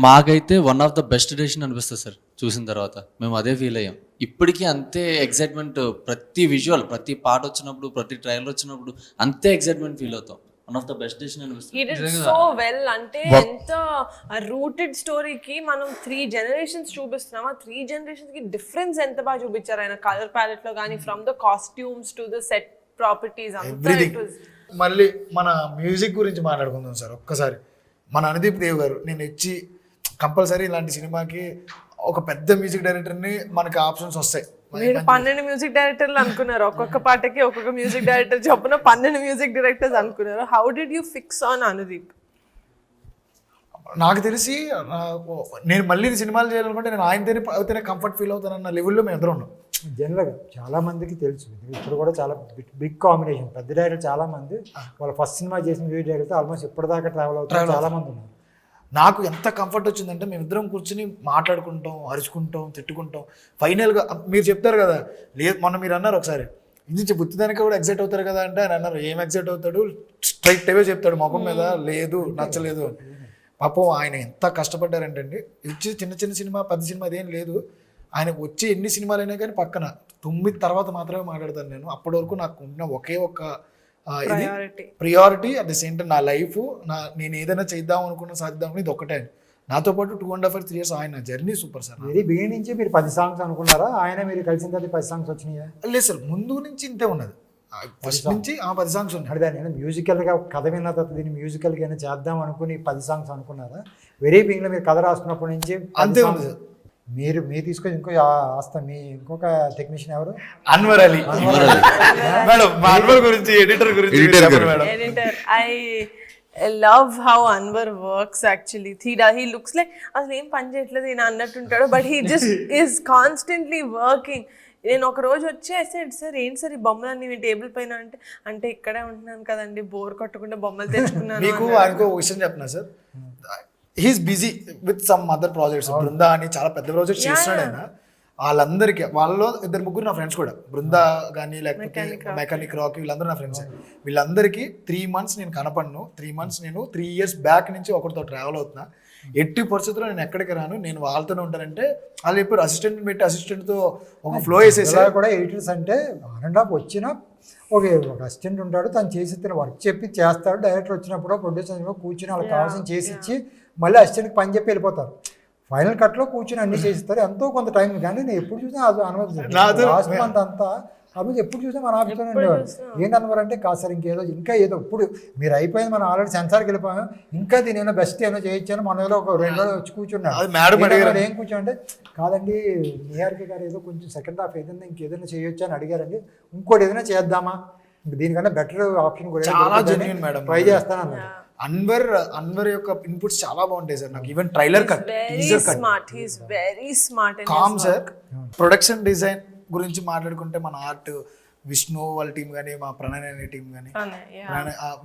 Speaker 9: మాకైతే one of the best decision అనిపిస్తుంది సార్. చూసిన తర్వాత మేము అదే ఫీల్ అయ్యాం. ఇప్పటికీ అంతే ఎక్సైట్మెంట్, ప్రతి విజువల్, ప్రతి పాట వచ్చినప్పుడు, ప్రతి ట్రైలర్ వచ్చినప్పుడు అంతే ఎక్సైట్మెంట్ ఫీల్ అవుతాం. One of the best decision అనిపిస్తుంది.
Speaker 1: He did so well. అంటే ఎంత రూటెడ్ స్టోరీకి మనం 3 generations చూపిస్తున్నాం. ఆ 3 generations కి డిఫరెన్స్ ఎంత బాగా చూపించారు ఆయన కలర్ ప్యాలెట్ లో కానీ, from the costumes to the set properties
Speaker 3: everything. మళ్ళీ మన మ్యూజిక్ గురించి మాట్లాడుకుందాం సార్ ఒక్కసారి. మన అనుదీప్ దేవ్ గారు నేను ఇచ్చి కంపల్సరీ ఇలాంటి సినిమాకి ఒక పెద్ద మ్యూజిక్ డైరెక్టర్ని మనకి ఆప్షన్స్ వస్తాయి.
Speaker 1: మీరు 12 మ్యూజిక్ డైరెక్టర్లు అనుకున్నారు, ఒక్కొక్క పాటకి ఒక్కొక్క మ్యూజిక్ డైరెక్టర్ చొప్పున 12 మ్యూజిక్ డైరెక్టర్స్ అనుకున్నారు. How did you fix on Anudeep?
Speaker 3: నాకు తెలిసి నేను మళ్ళీ సినిమాలు చేయాలనుకుంటే నేను ఆయనతోనే కంఫర్ట్ ఫీల్ అవుతానన్న లెవెల్లో మేము ఎదురు ఉన్నాం.
Speaker 4: జనరల్గా చాలా మందికి తెలుసు, ఇప్పుడు కూడా చాలా బిగ్ కాంబినేషన్. పెద్ద డైరెక్టర్ చాలా మంది వాళ్ళ ఫస్ట్ సినిమా చేసిన మ్యూజిక్ డైరెక్టర్ ఆల్మోస్ట్ ఇప్పటిదాకా ట్రావెల్ అవుతారు చాలా మంది ఉన్నారు.
Speaker 3: నాకు ఎంత కంఫర్ట్ వచ్చిందంటే మేమిద్దరం కూర్చుని మాట్లాడుకుంటాం, అరుచుకుంటాం, తిట్టుకుంటాం. ఫైనల్గా మీరు చెప్తారు కదా, లేదు మొన్న మీరు అన్నారు ఒకసారి ఇది బుద్ధిదానికి కూడా ఎగ్జైట్ అవుతారు కదా అంటే ఆయన అన్నారు ఏం ఎగ్జైట్ అవుతాడు, స్ట్రైట్ అవే చెప్తాడు ముఖం మీద, లేదు నచ్చలేదు అని. పాపం ఆయన ఎంత కష్టపడ్డారంటే ఇచ్చి చిన్న సినిమా పెద్ద సినిమా అదేం లేదు. ఆయన వచ్చి ఎన్ని సినిమాలు అయినా కానీ పక్కన 9 తర్వాత మాత్రమే మాట్లాడతాను నేను. అప్పటి వరకు నాకు ఉన్న ఒకే ఒక priority at the same time నా లైఫ్, నేను ఏదైనా చేద్దాం అనుకున్నా సాధిద్దాం అనుకున్నా ఇది ఒక్కటే. నాతో పాటు 2.5 3 years ఆయన journey super sir.
Speaker 4: Very beginning నుంచి మీరు 10 songs అనుకున్నారా? ఆయన మీరు కలిసిన తర్వాత 10 songs వచ్చినాయా?
Speaker 3: లేదు సార్, ముందు నుంచి ఇంతే ఉన్నది. ఫస్ట్ నుంచి 10 songs ఉన్నాయి.
Speaker 4: అంటే దాన్ని మ్యూజికల్గా కథ విన్న తర్వాత దీన్ని మ్యూజికల్గా అయినా చేద్దాం అనుకుని 10 songs అనుకున్నారా? వెరీ బిగినింగ్లో మీరు కథ రాసుకున్నప్పటి నుంచి
Speaker 3: అంతే ఉంది సార్.
Speaker 4: మీరు తీసుకొని ఇంకొక టెక్నీషియన్ ఎవరు?
Speaker 3: అన్వర్ అలీ మేడం. మా అన్వర్ గురించి editor
Speaker 1: I love how Anwar works actually. He looks like అసలు ఏం పని చేయట్లేదు ఈయన అన్నట్టుంటాడు, but he just is constantly working. నేను ఒక రోజు వచ్చేసాడు, సార్ ఏంటి సార్ ఈ బొమ్మలన్నీ మీ టేబుల్ పైన అంటే ఇక్కడే ఉంటున్నాను కదండి, బోర్ కొట్టకుండా బొమ్మలు తెచ్చుకున్నాను.
Speaker 3: మీకు ఆయనకు ఒక విషయం చెప్పిన sir, he's busy with some other projects. Brinda అని చాలా పెద్ద ప్రాజెక్ట్స్ చేస్తున్నాడు ఆయన. వాళ్ళందరికీ వాళ్ళలో 2-3 నా ఫ్రెండ్స్ కూడా, బృందా కానీ లేకపోతే మెకానిక్ రాక్, వీళ్ళందరూ నా ఫ్రెండ్స్. వీళ్ళందరికీ 3 months నేను కనపడను. 3 months నేను 3 years బ్యాక్ నుంచి ఒకరితో ట్రావెల్ అవుతున్నా. ఎట్టి పరిస్థితుల్లో నేను ఎక్కడికి రాను, నేను వాళ్ళతోనే ఉంటానంటే వాళ్ళు ఎప్పుడు అసిస్టెంట్ పెట్టి అసిస్టెంట్తో ఒక ఫ్లో వేసేసి
Speaker 4: కూడా ఎడిటర్స్ అంటే ఆన్ వచ్చిన ఒక అసిస్టెంట్ ఉంటాడు, తను చేసి వర్క్ చెప్పి చేస్తాడు. డైరెక్టర్ వచ్చినప్పుడు ప్రొడ్యూసర్ కూర్చుని వాళ్ళకి కావాల్సిన చేసి ఇచ్చి మళ్ళీ అసిస్టెంట్కి పని చెప్పి వెళ్ళిపోతారు. ఫైనల్ కట్లో కూర్చొని అన్ని చేసిస్తారు, ఎంతో కొంత టైం. కానీ నేను ఎప్పుడు చూసినా అది అనుభవిస్తాను లాస్ట్ మంత్ అంతా. అప్పుడు ఎప్పుడు చూసినా మన ఆఫీస్లోనే ఉండేవారు. ఏంటన్నారు అంటే కాదు సార్ ఇంకా ఏదో ఇప్పుడు మీరు అయిపోయింది, మనం ఆల్రెడీ సెన్సార్కి వెళ్ళిపోయాం, ఇంకా దీని ఏమైనా బెస్ట్ ఏమైనా చేయొచ్చాను. మన ఏదో ఒక 2 రోజులు వచ్చి కూర్చున్నాడు. ఏం కూర్చోంటే కాదండి ఏఆర్కే గారు ఏదో కొంచెం సెకండ్ హాఫ్ ఏదైనా ఇంకేదైనా చేయొచ్చు అని అడిగారండి, ఇంకోటి ఏదైనా చేద్దామా, దీనికన్నా బెటర్ ఆప్షన్ కూడా ట్రై చేస్తాను అన్నాడు.
Speaker 3: అన్వర్ యొక్క ఇన్పుట్స్ చాలా బాగుంటాయి సార్. నాకు ఈవెన్ ట్రైలర్ కట్ కామ్ సార్. ప్రొడక్షన్ డిజైన్ గురించి మాట్లాడుకుంటే మన ఆర్ట్ విష్ణు వాళ్ళ టీం కానీ, మా ప్రణయ్ అనే టీం కానీ,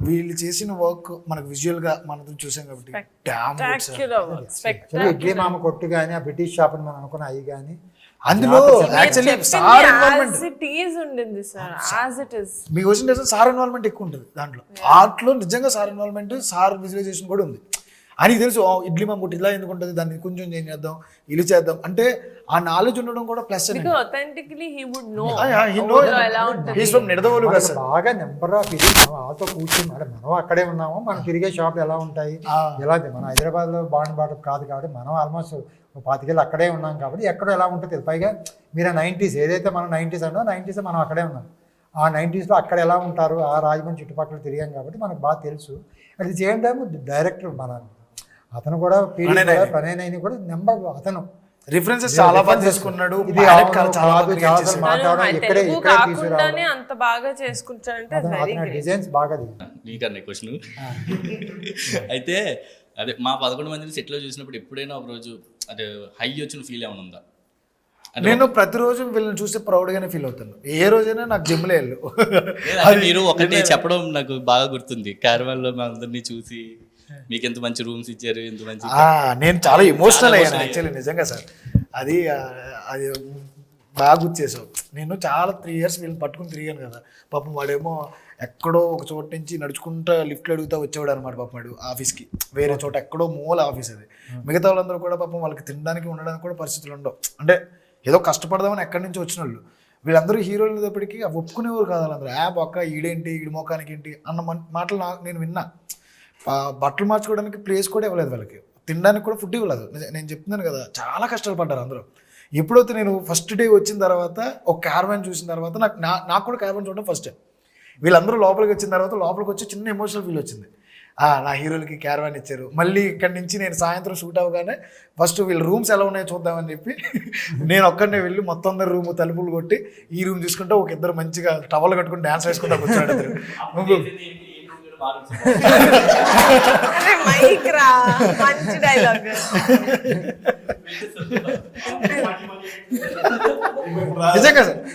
Speaker 3: వీళ్ళు చేసిన వర్క్ మనకు విజువల్ గా మనం చూసాం కాబట్టి
Speaker 4: ఇడ్లీ మామ కొట్టు కానీ, ఆ బ్రిటిష్ షాప్ అని మనం అనుకున్న అవి కానీ,
Speaker 3: అందులో actually sir involvement
Speaker 1: as it is ఉండింది సార్, as it is.
Speaker 3: మీకు వచ్చిన సార్ ఇన్వాల్వ్మెంట్ ఎక్కువ ఉంటుంది దాంట్లో. ఆర్ట్లో నిజంగా సార్ ఇన్వాల్వ్మెంట్, సార్ విజువలైజేషన్ కూడా ఉంది. ఆయనకి తెలుసు ఇడ్లీ మమ్మూటి ఇలా ఎందుకు ఉంటుంది, దాన్ని కొంచెం చేంజ్ చేద్దాం, ఇల్లు చేద్దాం అంటే ఆ నాలెడ్జ్ ఉండడం కూడా plus.
Speaker 1: Because authentically he would know. ఎలా ఉంటుంది.
Speaker 3: He's from నిడదవోలు కదా సార్.
Speaker 4: బాగా నెంబర్ ఆఫ్ ఇది వాళ్ళతో కూర్చుని మనం అక్కడే ఉన్నాము, మనం తిరిగే షాపులు ఎలా ఉంటాయి, ఎలా మన హైదరాబాద్లో బాండ్ బాట కాదు కాబట్టి మనం ఆల్మోస్ట్ 25 ఏళ్ళు అక్కడే ఉన్నాం కాబట్టి ఎక్కడో ఎలా ఉంటుంది. పైగా మీరు 90s ఏదైతే మనం 90s అన్నా 90s మనం అక్కడే ఉన్నాం. ఆ 90sలో అక్కడ ఎలా ఉంటారు, ఆ రాజమండ్రి చుట్టుపక్కల తిరిగాం కాబట్టి మనకు బాగా తెలుసు. At the same time director అతను కూడా ప్రణయ్ కూడా నెంబర్ అతను
Speaker 3: రిఫరెన్సెస్ చాలా బాగా చేసుకున్నాడు.
Speaker 4: ఇది ఇక్కడే
Speaker 1: కాకుండానే అంత బాగా చేసుకుంటాడంటే
Speaker 4: డిజైన్స్ బాగా
Speaker 2: నీకన్నా క్వశ్చన్. అయితే అదే మా 11 మందిని సెట్లో చూసినప్పుడు ఎప్పుడైనా ఒక రోజు అదే హై వచ్చిన ఫీల్ ఏమైనా ఉందా?
Speaker 3: నేను ప్రతిరోజు వీళ్ళని చూస్తే ప్రౌడ్గానే ఫీల్ అవుతాను. ఏ రోజైనా నాకు జిమ్లో వెళ్ళు.
Speaker 2: మీరు ఒకటి చెప్పడం నాకు బాగా గుర్తుంది. క్యారవాన్లో మా అందరినీ చూసి మీకు ఎంత మంచి రూమ్స్ ఇచ్చారు, ఎంత మంచి.
Speaker 3: నేను చాలా ఎమోషనల్ అయ్యాను యాక్చువల్లీ నిజంగా సార్. అది బాగా గుర్తు చేసావు. నేను చాలా 3 years వీళ్ళని పట్టుకుని తిరిగాను కదా. పాపం వాడేమో ఎక్కడో ఒక చోట నుంచి నడుచుకుంటా లిఫ్ట్లు అడుగుతా వచ్చేవాడు అనమాట. పాపం వాడు ఆఫీస్కి వేరే చోట ఎక్కడో మూల ఆఫీస్ అది. మిగతా వాళ్ళందరూ కూడా పాపం వాళ్ళకి తినడానికి ఉండడానికి కూడా పరిస్థితులు ఉండవు. అంటే ఏదో కష్టపడదామని ఎక్కడి నుంచి వచ్చిన వాళ్ళు. వీళ్ళందరూ హీరోలు అనేటప్పటికీ ఒప్పుకునేవారు కాదు వాళ్ళందరూ. బొక్క ఈడేంటి, ఈడి మొఖానికి ఏంటి అన్న మాటలు నేను విన్నా. బట్టలు మార్చుకోవడానికి ప్లేస్ కూడా ఇవ్వలేదు వాళ్ళకి, తినడానికి కూడా ఫుడ్ ఇవ్వలేదు. నేను చెప్తున్నాను కదా, చాలా కష్టాలు పడ్డారు అందరూ. ఎప్పుడైతే నేను ఫస్ట్ డే వచ్చిన తర్వాత ఒక క్యారవాన్ చూసిన తర్వాత నాకు కూడా క్యారవాన్ చూడడం ఫస్ట్ టైం. వీళ్ళందరూ లోపలికి వచ్చిన తర్వాత లోపలికి వచ్చి చిన్న ఎమోషనల్ ఫీల్ వచ్చింది. నా హీరోలకి క్యారవాన్ ఇచ్చారు. మళ్ళీ ఇక్కడి నుంచి నేను సాయంత్రం షూట్ అవ్వగానే ఫస్ట్ వీళ్ళ రూమ్స్ ఎలా ఉన్నాయో చూద్దామని చెప్పి నేను ఒక్కడనే వెళ్ళి మొత్తం అందరు రూమ్ తలుపులు కొట్టి ఈ రూమ్ చూసుకుంటే ఒక ఇద్దరు మంచిగా టవల్ కట్టుకుని డ్యాన్స్ వేసుకుంటా కూర్చోండి.
Speaker 1: మంచి డైలాగ్.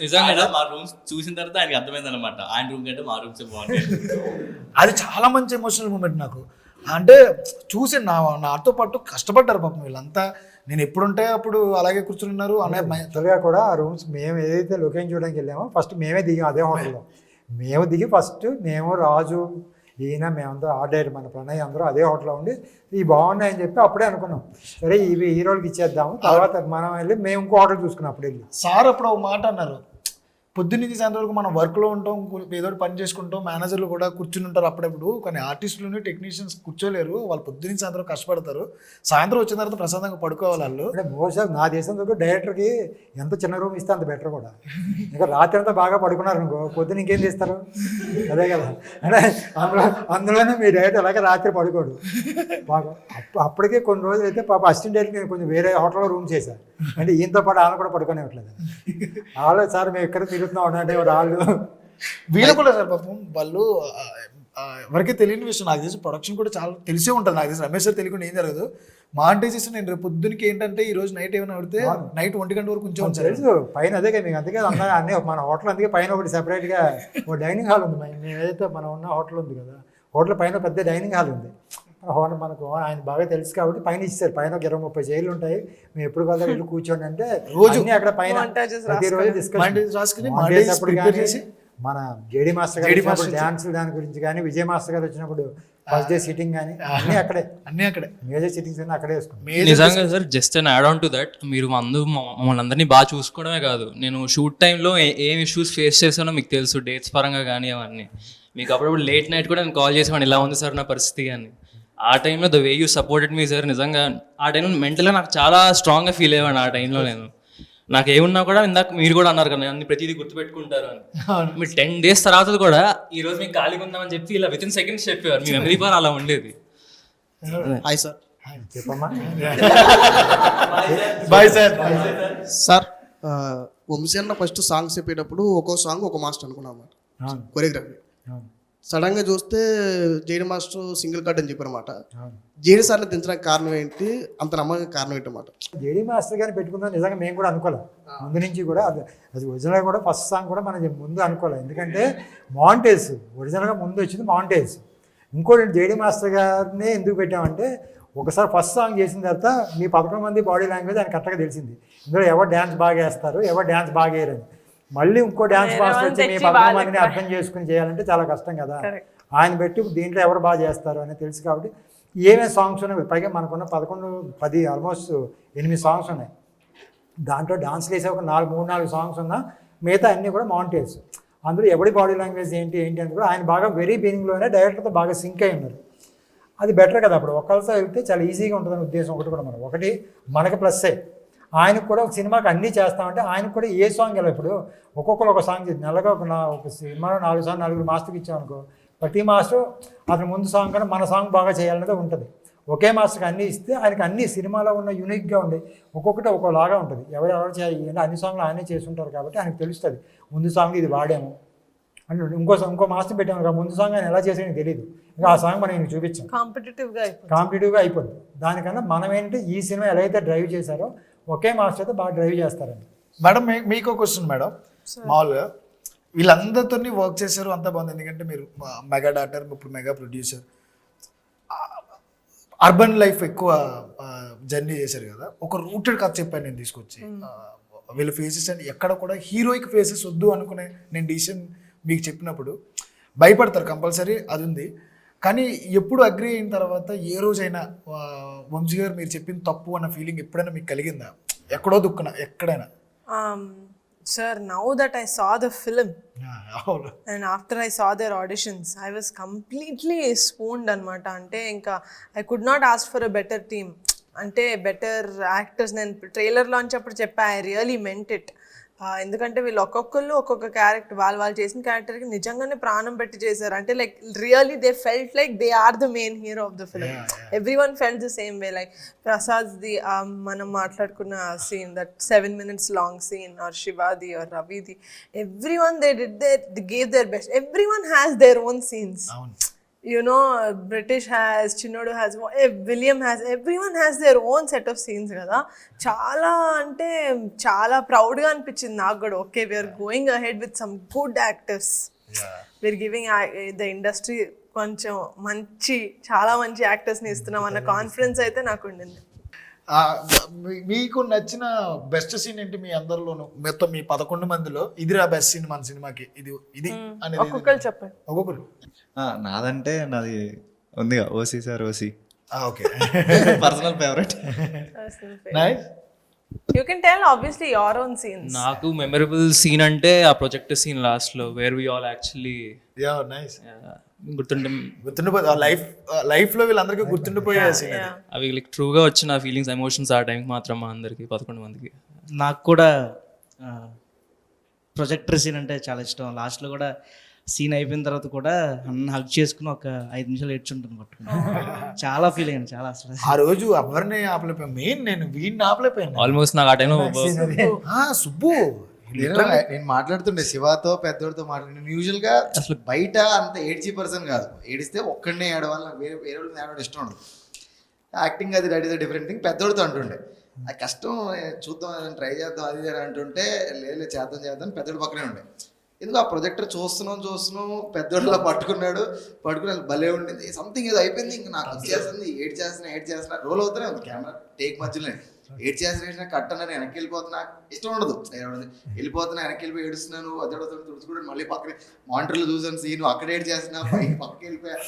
Speaker 2: నిజంగా మా రూమ్స్ చూసిన తర్వాత ఆయనకి అర్థమైంది అనమాట, ఆయన రూమ్ కంటే మా రూమ్స్ బాగుంటాయి.
Speaker 3: అది చాలా మంచి ఎమోషనల్ మూమెంట్ నాకు. అంటే చూసి నాతో పాటు కష్టపడ్డారు పాపం వీళ్ళంతా. నేను ఎప్పుడుంటే అప్పుడు అలాగే కూర్చుని ఉన్నారు.
Speaker 4: త్వరగా కూడా ఆ రూమ్స్ మేము ఏదైతే లొకేషన్ చూడడానికి వెళ్ళామో ఫస్ట్ మేమే దిగాం అదే హోటల్లో. మేము దిగి ఫస్ట్ మేము రాజు మేమందరూ ఆర్డర్ మన ప్రణయ్ అందరూ అదే హోటల్లో ఉండి ఇవి బాగున్నాయని చెప్పి అప్పుడే అనుకున్నాం, సరే ఇవి హీరోలకి ఇచ్చేద్దాము. తర్వాత మనం వెళ్ళి మేము ఇంకో హోటల్ చూసుకున్నాం. అప్పుడు వెళ్ళి
Speaker 3: సార్ అప్పుడు ఒక మాట అన్నారు, పొద్దున్నీ సాయంత్రం వరకు మనం వర్క్లో ఉంటాం, ఏదో పని చేసుకుంటాం, మేనేజర్లు కూడా కూర్చుని ఉంటారు అప్పుడప్పుడు. కానీ ఆర్టిస్టులు టెక్నీషియన్స్ కూర్చోలేరు, వాళ్ళు పొద్దున్నీ సాయంత్రం కష్టపడతారు. సాయంత్రం వచ్చిన తర్వాత ప్రశాంతంగా పడుకోవాలి వాళ్ళు.
Speaker 4: అంటే మోస్ట్లీ నా దేశంలో డైరెక్టర్కి ఎంత చిన్న రూమ్ ఇస్తే అంత బెటర్ కూడా. ఇంకా రాత్రి అంతా బాగా పడుకున్నారు అనుకో, పొద్దున ఇంకేం చేస్తారు, అదే కదా. అంటే అందులోనే మీ డైరెక్టర్ అలాగే రాత్రి పడుకోడు బాగా. అప్పటికే కొన్ని రోజులు అయితే పాప అసిస్టెంట్ డైరెక్టర్ నేను కొంచెం వేరే హోటల్లో రూమ్ చేశాను. అంటే ఈయనతో పాటు ఆమె కూడా పడుకోనివ్వట్లేదు. వాళ్ళు సార్ మేము ఎక్కడ తిరుగుతున్నాం అంటే వాళ్ళు
Speaker 3: వీళ్ళు కూడా సార్ పాపం వాళ్ళు ఎవరికీ తెలియని విషయం. నాకు తెలిసి ప్రొడక్షన్ కూడా చాలా తెలిసే ఉంటుంది. నాకు తెలిసి రమేష్ సార్ తెలియకుండా ఏం జరగదు. మాంటేజెస్ నేను రేపు పొద్దునకి ఏంటంటే ఈ రోజు నైట్ ఏమైనా పడితే నైట్ 1 గంట వరకు కొంచెం
Speaker 4: తెలుసు పైన. అదే కదా మీకు అందుకే అన్నీ మన హోటల్ అందుకే పైన ఒకటి సెపరేట్గా ఒక డైనింగ్ హాల్ ఉంది. మేము ఏదైతే మనం ఉన్న హోటల్ ఉంది కదా, హోటల్ పైన పెద్ద డైనింగ్ హాల్ ఉంది. మనకు ఆయన బాగా తెలుసు కాబట్టి పైన ఇస్తారు. పైన ఒక 20-30 చైర్లు ఉంటాయి. మేము ఎప్పుడు కదా వెళ్ళి కూర్చోండి అంటే రోజు అక్కడ పైన ప్రతిరోజు డిస్కషన్. మన జేడీ మాస్టర్ గారు డాన్స్ దాని గురించి కానీ, విజయ్ మాస్టర్ గారు వచ్చినప్పుడు ఫస్ట్ డే సిట్టింగ్ కానీ అన్నీ అక్కడే మేజర్ సిట్టింగ్స్ అన్నీ అక్కడే వేసుకున్నాం.
Speaker 12: నిజంగా sir just and add on to that, మీరు మమ్మల్ని అందరినీ బాగా చూసుకోవడమే కాదు, నేను షూట్ టైంలో ఏం ఇష్యూస్ ఫేస్ చేశానో మీకు తెలుసు, డేట్స్ పరంగా కానీ అవన్నీ. మీకు అప్పుడప్పుడు లేట్ నైట్ కూడా నేను కాల్ చేసేవాడిని, ఇలా ఉంది సార్ నా పరిస్థితి కానీ. ఆ టైంలో the way you supported me sir, నిజంగా ఆ టైంలో మెంటల్గా నాకు చాలా స్ట్రాంగ్గా ఫీల్ అయ్యాను. ఆ టైంలో నాకు ఏమున్నా కూడా ఇందాక మీరు కూడా అన్నారు కదా అన్ని ప్రతిదీ గుర్తుపెట్టుకుంటారు అని. మీరు 10 days తర్వాత కూడా ఈ రోజు మీకు ఖాళీగా ఉందామని చెప్పి ఇలా విత్ ఇన్ సెకండ్స్ చెప్పేవారు. మీ మెమరీ పవర్ అలా ఉండేది.
Speaker 10: Hi sir.
Speaker 4: చెప్పమ్మా.
Speaker 3: Bye sir.
Speaker 10: సార్ వంశీ అన్న ఫస్ట్ సాంగ్స్ చెప్పేటప్పుడు ఒక్కో సాంగ్ ఒక మాస్టర్ అనుకున్నాం అన్నమాట, కొరియోగ్రఫీ. సడన్గా చూస్తే జేడీ మాస్టర్ సింగిల్ కట్ అని చెప్పారన్నమాట. జేడీ సార్ని దించడానికి కారణం ఏంటి, అంత నమ్మకం కారణం ఏంటన్నమాట?
Speaker 4: జేడీ మాస్టర్ గారిని పెట్టుకుందాం నిజంగా మేము కూడా అనుకోలేదు ముందు నుంచి కూడా. అది ఒరిజినల్గా కూడా ఫస్ట్ సాంగ్ కూడా మనం ముందు అనుకోలేదు. ఎందుకంటే మాంటేజ్ ఒరిజినల్గా ముందు వచ్చింది మాంటేజ్. ఇంకోటి జేడీ మాస్టర్ గారిని ఎందుకు పెట్టామంటే ఒకసారి ఫస్ట్ సాంగ్ చేసిన తర్వాత మీ 11 మంది బాడీ లాంగ్వేజ్ ఆయన కరెక్ట్గా తెలిసింది. ఇందులో ఎవరు డ్యాన్స్ బాగా వేస్తారు, ఎవరు డ్యాన్స్ బాగా వేయరని. మళ్ళీ ఇంకో డ్యాన్స్ మాస్టర్ వచ్చి మీ 11 మందిని అర్థం చేసుకుని చేయాలంటే చాలా కష్టం కదా. ఆయన పెట్టి దీంట్లో ఎవరు బాగా చేస్తారు అని తెలుసు కాబట్టి ఏమేమి సాంగ్స్ ఉన్నాయి. పైగా మనకున్న 10 ఆల్మోస్ట్ 8 సాంగ్స్ ఉన్నాయి. దాంట్లో డాన్స్ వేసే ఒక 3-4 సాంగ్స్ ఉన్నా మిగతా అన్నీ కూడా మౌంటేజ్. అందులో ఎవరి బాడీ లాంగ్వేజ్ ఏంటి అని కూడా ఆయన బాగా వెరీ బిగినింగ్లోనే డైరెక్టర్తో బాగా సింక్ అయి ఉన్నారు. అది బెటర్ కదా. అప్పుడు ఒకరితో వెళ్తే చాలా ఈజీగా ఉంటుందని ఉద్దేశం ఒకటి కూడా ఒకటి మనకి ప్లస్సే. ఆయనకు కూడా ఒక సినిమాకి అన్నీ చేస్తామంటే ఆయనకు కూడా ఏ సాంగ్ వెళ్ళాలి. ఇప్పుడు ఒక్కొక్కరు ఒక సాంగ్ నెలగా ఒక సినిమాలో 4 సాంగ్ 4 మాస్టర్కి ఇచ్చామనుకో, ప్రతి మాస్టర్ అతని ముందు సాంగ్ కన్నా మన సాంగ్ బాగా చేయాలనేది ఉంటుంది. ఒకే మాస్టర్కి అన్నీ ఇస్తే ఆయనకి అన్ని సినిమాలో ఉన్న యూనిక్గా ఉండి ఒక్కొక్కటి ఒక్కోలాగా ఉంటుంది. ఎవరెవరు చేయాలి అన్ని సాంగ్లు ఆయనే చేస్తుంటారు కాబట్టి ఆయనకు తెలుస్తుంది ముందు సాంగ్ ఇది వాడాము అంటే. ఇంకో మాస్టర్ పెట్టాము ముందు సాంగ్ ఆయన ఎలా చేసేది తెలియదు. ఇంకా ఆ సాంగ్ మనం ఇంక చూపించాం, కాంపిటేటివ్గా అయిపోద్ది. దానికన్నా మనం ఏంటంటే ఈ సినిమా ఎలా అయితే డ్రైవ్ చేశారో ఒకే మాస్టర్ అయితే బాగా డ్రైవ్ చేస్తారండి.
Speaker 3: మేడం మీకు క్వశ్చన్ మేడం, మామూలుగా వీళ్ళందరితో వర్క్ చేశారు అంతా బాగుంది. ఎందుకంటే మీరు మెగా డాక్టర్, ఇప్పుడు మెగా ప్రొడ్యూసర్, అర్బన్ లైఫ్ ఎక్కువ జర్నీ చేశారు కదా. ఒక రూటెడ్ కథ చెప్పాను నేను తీసుకొచ్చి. వీళ్ళ ఫేసెస్ అండ్ ఎక్కడ కూడా హీరోయిక్ ఫేసెస్ వద్దు అనుకునే నేను డిసిషన్ మీకు చెప్పినప్పుడు భయపడతారు కంపల్సరీ, అది ఉంది. కానీ ఎప్పుడు అగ్రి అయిన తర్వాత ఏ రోజైనా వంశీ గారు మీరు చెప్పింది తప్పు అన్న ఫీలింగ్ ఎప్పుడైనా మీకు కలిగిందా? ఎక్కడో దుక్కున ఎక్కడైనా?
Speaker 1: Sir, now that I saw the film and after I saw their auditions, I was completely swooned anamata. Ante inka I could not ask for a better team. Ante better actors. Nen trailer launch appudu cheppa, I really meant it. ఎందుకంటే వీళ్ళు ఒక్కొక్క character వాళ్ళు చేసిన క్యారెక్టర్కి నిజంగానే ప్రాణం పెట్టి చేశారు. అంటే like really they felt like they are the main hero of the film. Every one felt the same way. Like ప్రసాద్ది మనం మాట్లాడుకున్న scene, that 7 minutes long scene, or శివాది ఆర్ రవిది, every one they gave their best. Every one has their own scenes. You know, British has, Chinodu has, William has, everyone has their own set of scenes kada. Chala ante chala proud ga anpichindi naaku kuda. Okay, we are going ahead with some good actors. We are giving the industry koncham chala manchi actors ni istunam anna confidence aithe naaku undindi.
Speaker 3: మీకు నచ్చిన best scene ఏంటి మీ అందరిలోనూ? మొత్తం మీ 11 మందిలో ఇదిరా best scene మన సినిమాకి ఇది అనేది
Speaker 1: ఒక్కొక్కరు చెప్పండి.
Speaker 3: ఒక్కొక్కరు.
Speaker 6: నాదంటే నాది ఉందిగా ఓసీ సార్, ఓసీ.
Speaker 3: Okay,
Speaker 6: personal favourite.
Speaker 3: Nice.
Speaker 1: You can tell obviously your own scenes.
Speaker 12: నాకు మెమరబుల్ సీన్ అంటే ఆ ప్రొజెక్ట్ సీన్ లాస్ట్ లో where we all actually
Speaker 3: nice
Speaker 12: గుర్తుండిపోయి
Speaker 3: లైఫ్ లో వీళ్ళందరికీ గుర్తుండిపోయే సీన్
Speaker 12: అవి లైక్ ట్రూగా వచ్చిన ఫీలింగ్స్, ఎమోషన్స్ ఆ టైంకి మాత్రం మా అందరికి 11 మందికి.
Speaker 5: నాకు కూడా ప్రొజెక్టర్ సీన్ అంటే చాలా ఇష్టం. లాస్ట్లో కూడా సీన్ అయిపోయిన తర్వాత కూడా అన్న హగ్ చేసుకుని ఒక 5 నిమిషాలు ఏడ్చుంటాను పట్టుకుని. చాలా ఫీల్ అయ్యాను, చాలా అసలు.
Speaker 3: ఆ రోజు ఎవరిని ఆపలేకపోయాను, మెయిన్ నేను వీడిని ఆపలేకపోయాను.
Speaker 12: ఆల్మోస్ట్ నాకు ఆ టైంలో
Speaker 3: సుబ్బు
Speaker 6: నేను మాట్లాడుతుండే శివాతో, పెద్దోడితో మాట్లాడి. యూజువల్గా అసలు బయట అంత ఏడ్చి పర్సన్ కాదు. ఏడిస్తే ఒక్కడనే ఏడవాలి, నాకు వేరే వాళ్ళని ఏడవడం ఇష్టం ఉండదు. యాక్టింగ్ అది that is a different thing. పెద్దోడితో అంటుండే ఆ కష్టం, చూద్దాం ట్రై చేద్దాం అది అని అంటుంటే లేదు చేద్దాం పెద్దోడు పక్కనే ఉండే. ఎందుకు ఆ ప్రొజెక్టర్ చూస్తున్నాం పెద్దోడిలా పట్టుకుని భలే ఉండింది. సంథింగ్ ఏదో అయిపోయింది, ఇంకా నాకు వచ్చేస్తుంది, ఏడ్ చేస్తున్నా రోల్ అవుతూనే ఉంది కెమెరా టేక్ మధ్యలో. ఏడ్ చేసిన కట్ అన్న వెనక్కి వెళ్ళిపోతున్నా, ఇష్టం ఉండదు. వెళ్ళిపోతున్నా వెనక్కి వెళ్ళిపోయి ఏడుస్తున్నాను, అదొడతాను తుడుచుకుంటే మళ్ళీ పక్కన మానిటర్లో చూసాను సీన్, అక్కడ ఏడ్ చేస్తున్నా, పక్కకి వెళ్ళిపోయా.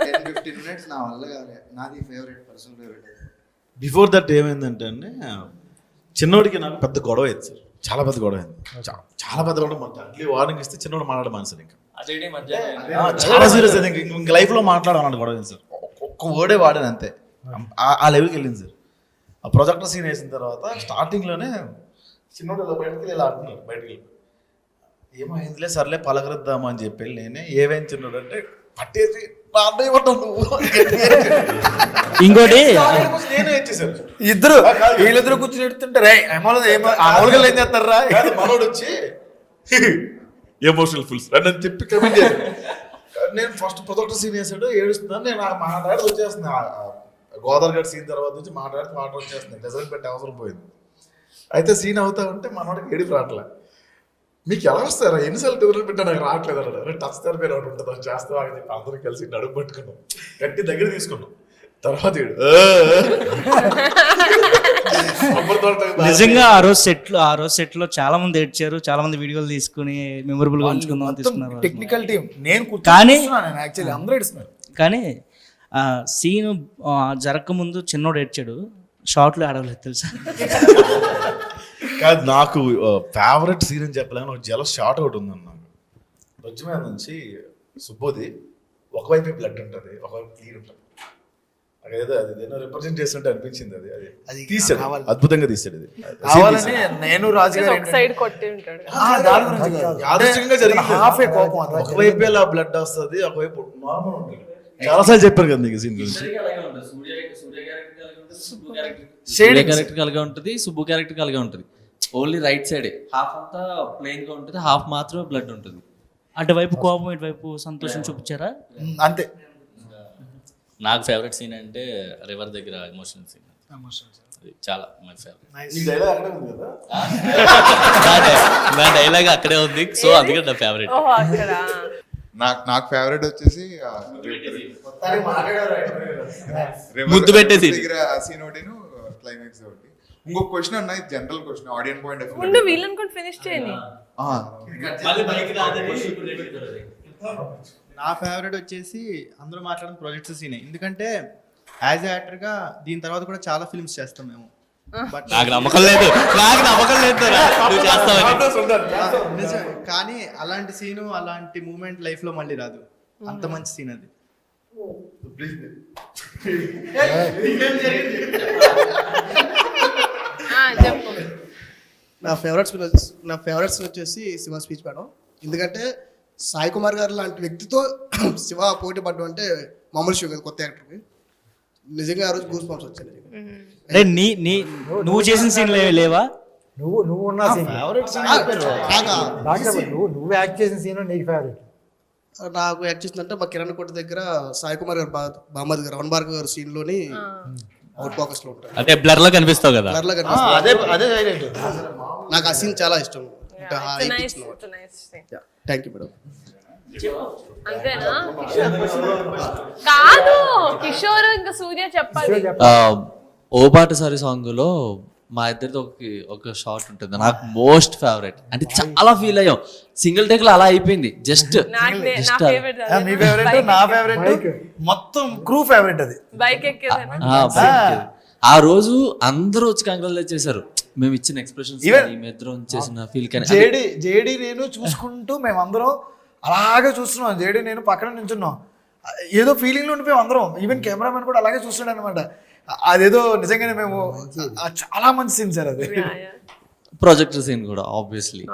Speaker 6: 10-15 minutes నా వల్ల కాదు. నాది favourite, personal favourite.
Speaker 11: Before that ఏమైందంటే అండి, చిన్నోడికి నాకు పెద్ద గొడవ అయింది సార్. చాలా పెద్ద గొడవ అయింది, చాలా పెద్ద గొడవ. అట్లీ వార్నింగ్ ఇస్తే చిన్నోడు మాట్లాడమని సార్. ఇంకా చాలా సీరియస్ అయింది. ఇంక లైఫ్లో మాట్లాడాలన్నట్టు గొడవ అయింది సార్. ఒక్క వర్డే వాడాను అంతే. ఆ లెవెల్కి వెళ్ళింది సార్. ఆ ప్రొజెక్టర్ సీన్ వేసిన తర్వాత స్టార్టింగ్లోనే చిన్నోడు ఇలా బయటకి ఇలా అంటున్నారు, బయటకి వెళ్ళి ఏమైందిలే సర్లే పలకరిద్దామా అని చెప్పి నేనే ఏవేం చిన్నోడు అంటే పట్టేసి
Speaker 5: ఇంకోటి
Speaker 3: వీళ్ళిద్దరు కూర్చొని ఎడుతుంటే మామూలుగా ఏం చేస్తారా, మనోడు వచ్చి
Speaker 11: ఎమోషనల్ ఫుల్స్ అని చెప్పి కమెంట్ చేశాను. నేను ఫస్ట్ ప్రొజెక్టర్ సీన్ వేసాడు, ఏడుస్తున్నాను. నేను మాట్లాడి వచ్చేస్తున్నా, గోదావరి గడ్ సీన్ తర్వాత నుంచి మాట్లాడితే వచ్చేస్తుంది. రిజల్ట్ పెట్టే అవసరం పోయింది. అయితే సీన్ అవుతా ఉంటే మనోడికి ఏడుపు రావట్లే. మీకు ఎలా వస్తారా, ఎన్నిసార్లు రిజల్ట్ పెట్టా నాకు రావట్లేదు అన్నాడు. టచ్ థెరపీ ఒకటి ఉంటుంది, అది చేస్తావా అని చెప్పి అందరం కలిసి నడుము పట్టుకున్నాం, గట్టి దగ్గర తీసుకున్నాం. తర్వాత
Speaker 5: నిజంగా ఆ రోజు సెట్లో చాలా మంది ఏడ్చారు, చాలా మంది వీడియోలు తీసుకుని మెమొరబుల్ గా ఉంచుకుందాం తీసుకున్నారు.
Speaker 3: టెక్నికల్ టీం నేను
Speaker 5: కానీ
Speaker 3: యాక్చువల్లీ అందరూ ఏడుస్తున్నారు.
Speaker 5: కానీ సీన్ జరగకముందు చిన్నోడు ఏడ్చాడు, షార్ట్లో ఆడవలేదు తెలుసా.
Speaker 11: కాదు, నాకు ఫేవరెట్ సీన్ అని చెప్పలేము. ఒక జల షార్ట్ ఒకటి ఉందన్న నాకు. బొజ్జు మీద నుంచి సుబ్బోది ఒకవైపు బ్లడ్ ఉంటుంది, ఒకవైపు క్లీన్ ఉంటుంది. అదేదో అది ఏదో రిప్రజెంట్ చేస్తుంటే అనిపించింది. అది తీసాడు, అద్భుతంగా తీసాడు. అది
Speaker 3: కావాలని నేను రాజు గారు
Speaker 1: ఒక సైడ్ కొట్టి ఉంటాడు.
Speaker 11: యాదృచ్ఛికంగా జరిగింది. ఒకవైపు ఇలా బ్లడ్ వస్తుంది, ఒకవైపు నార్మల్ ఉంటుంది. చాలాసార్లు చెప్పారు కదా మీకు సీన్ గురించి.
Speaker 9: సూర్య క్యారెక్టర్ అలాగే ఉంటుంది, సుబ్బు క్యారెక్టర్ అలాగే ఉంటుంది. ఓన్లీ రైట్ సైడే హాఫ్ అంతా ప్లెయిన్ గా ఉంటుంది, హాఫ్ మాత్రమే బ్లడ్ ఉంటుంది.
Speaker 5: అటువైపు కోపం, ఇటువైపు సంతోషం చూపించారా?
Speaker 3: అంతే.
Speaker 2: నాకు ఫేవరెట్ సీన్ అంటే రివర్ దగ్గర ఎమోషనల్ సీన్. చాలా మై ఫేవరెట్. నా డైలాగ్ అక్కడే ఉంది, సో అందుకే నా ఫేవరెట్.
Speaker 13: నాకు ఫేవరెట్ వచ్చేసి
Speaker 2: ముద్దు పెట్టేసి
Speaker 13: సీన్ ఒకటి, క్లైమాక్స్ ఒకటి. ఇంకొక క్వశ్చన్ అన్న, general question, audience point of
Speaker 1: ముందు వీళ్ళని కూడా ఫినిష్ చేయండి.
Speaker 10: నా ఫేవరెట్ వచ్చేసి అందరూ మాట్లాడిన ప్రాజెక్ట్స్ సీనే. ఎందుకంటే యాజ్ ఏ యాక్టర్గా దీని తర్వాత కూడా చాలా ఫిల్మ్స్ చేస్తాం మేము. బట్
Speaker 2: నాకు నమ్మకం లేదు,
Speaker 10: నిజం. కానీ అలాంటి సీను, అలాంటి మూమెంట్ లైఫ్ లో మళ్ళీ రాదు. అంత మంచి సీన్ అది.
Speaker 14: నా ఫేవరెట్స్ వచ్చేసి శివ స్పీచ్ మేడం. ఎందుకంటే సాయి కుమార్ గారు లాంటి వ్యక్తితో శివ పోటీ పడ్డం అంటే మామూలు విషయం కదా కొత్త యాక్టర్కి. నిజంగా ఆ రోజు గూస్ బంప్స్ వచ్చాయి.
Speaker 5: అంటే నువ్వు చేసిన సీన్ లేవా?
Speaker 4: నువ్వు ఉన్న సీన్ నువ్వు యాక్ట్ చేసిన సీన్ నీకు ఫేవరెట్?
Speaker 14: నాకు యాక్ట్ చేసిందంటే మా కిరణ్ కోట దగ్గర సాయి కుమార్ గారు బామ్మది గారు రమణ భార్గవ్ గారు సీన్ లోని అవుట్ ఫోకస్ లో ఉంటారు.
Speaker 2: అంటే బ్లర్ లో కనిపిస్తావు కదా.
Speaker 14: బ్లర్ లో నాకు ఆ సీన్ చాలా ఇష్టం. Thank you madam.
Speaker 1: అంతేనా? కాదు, కిషోర్ ఇంకా సూర్య చెప్పాలి.
Speaker 9: ఓ పాట సారీ సాంగ్ లో మా ఇద్దరితో ఒక షార్ట్ ఉంటుంది, నాకు మోస్ట్ ఫేవరెట్. అంటే చాలా ఫీల్ అయ్యాం, సింగిల్ టేక్ లో అలా అయిపోయింది. జస్ట్
Speaker 3: మొత్తం క్రూ ఫేవరెట్ అది.
Speaker 1: బైక్
Speaker 9: ఆ రోజు అందరూ వచ్చి కంగ్రాచులేట్ చేశారు. మేము ఇచ్చిన ఎక్స్ప్రెషన్స్, ఇద్దరం చేసిన ఫీల్. కానీ
Speaker 3: జేడి నేను చూసుకుంటూ మేమందరం అలాగే చూస్తున్నాం. జేడి నేను పక్కన నించున్నాం, ఏదో ఫీలింగ్ లో ఉండిపోయాం అందరం. ఈవెన్ కెమెరామెన్ కూడా అలాగే చూస్తున్నాడు అనమాట. అదేదో నిజంగానే మేము చాలా మంచి సీన్ సార్ అది.
Speaker 9: ప్రొజెక్టర్ సీన్ కూడా ఆబ్వియస్లీ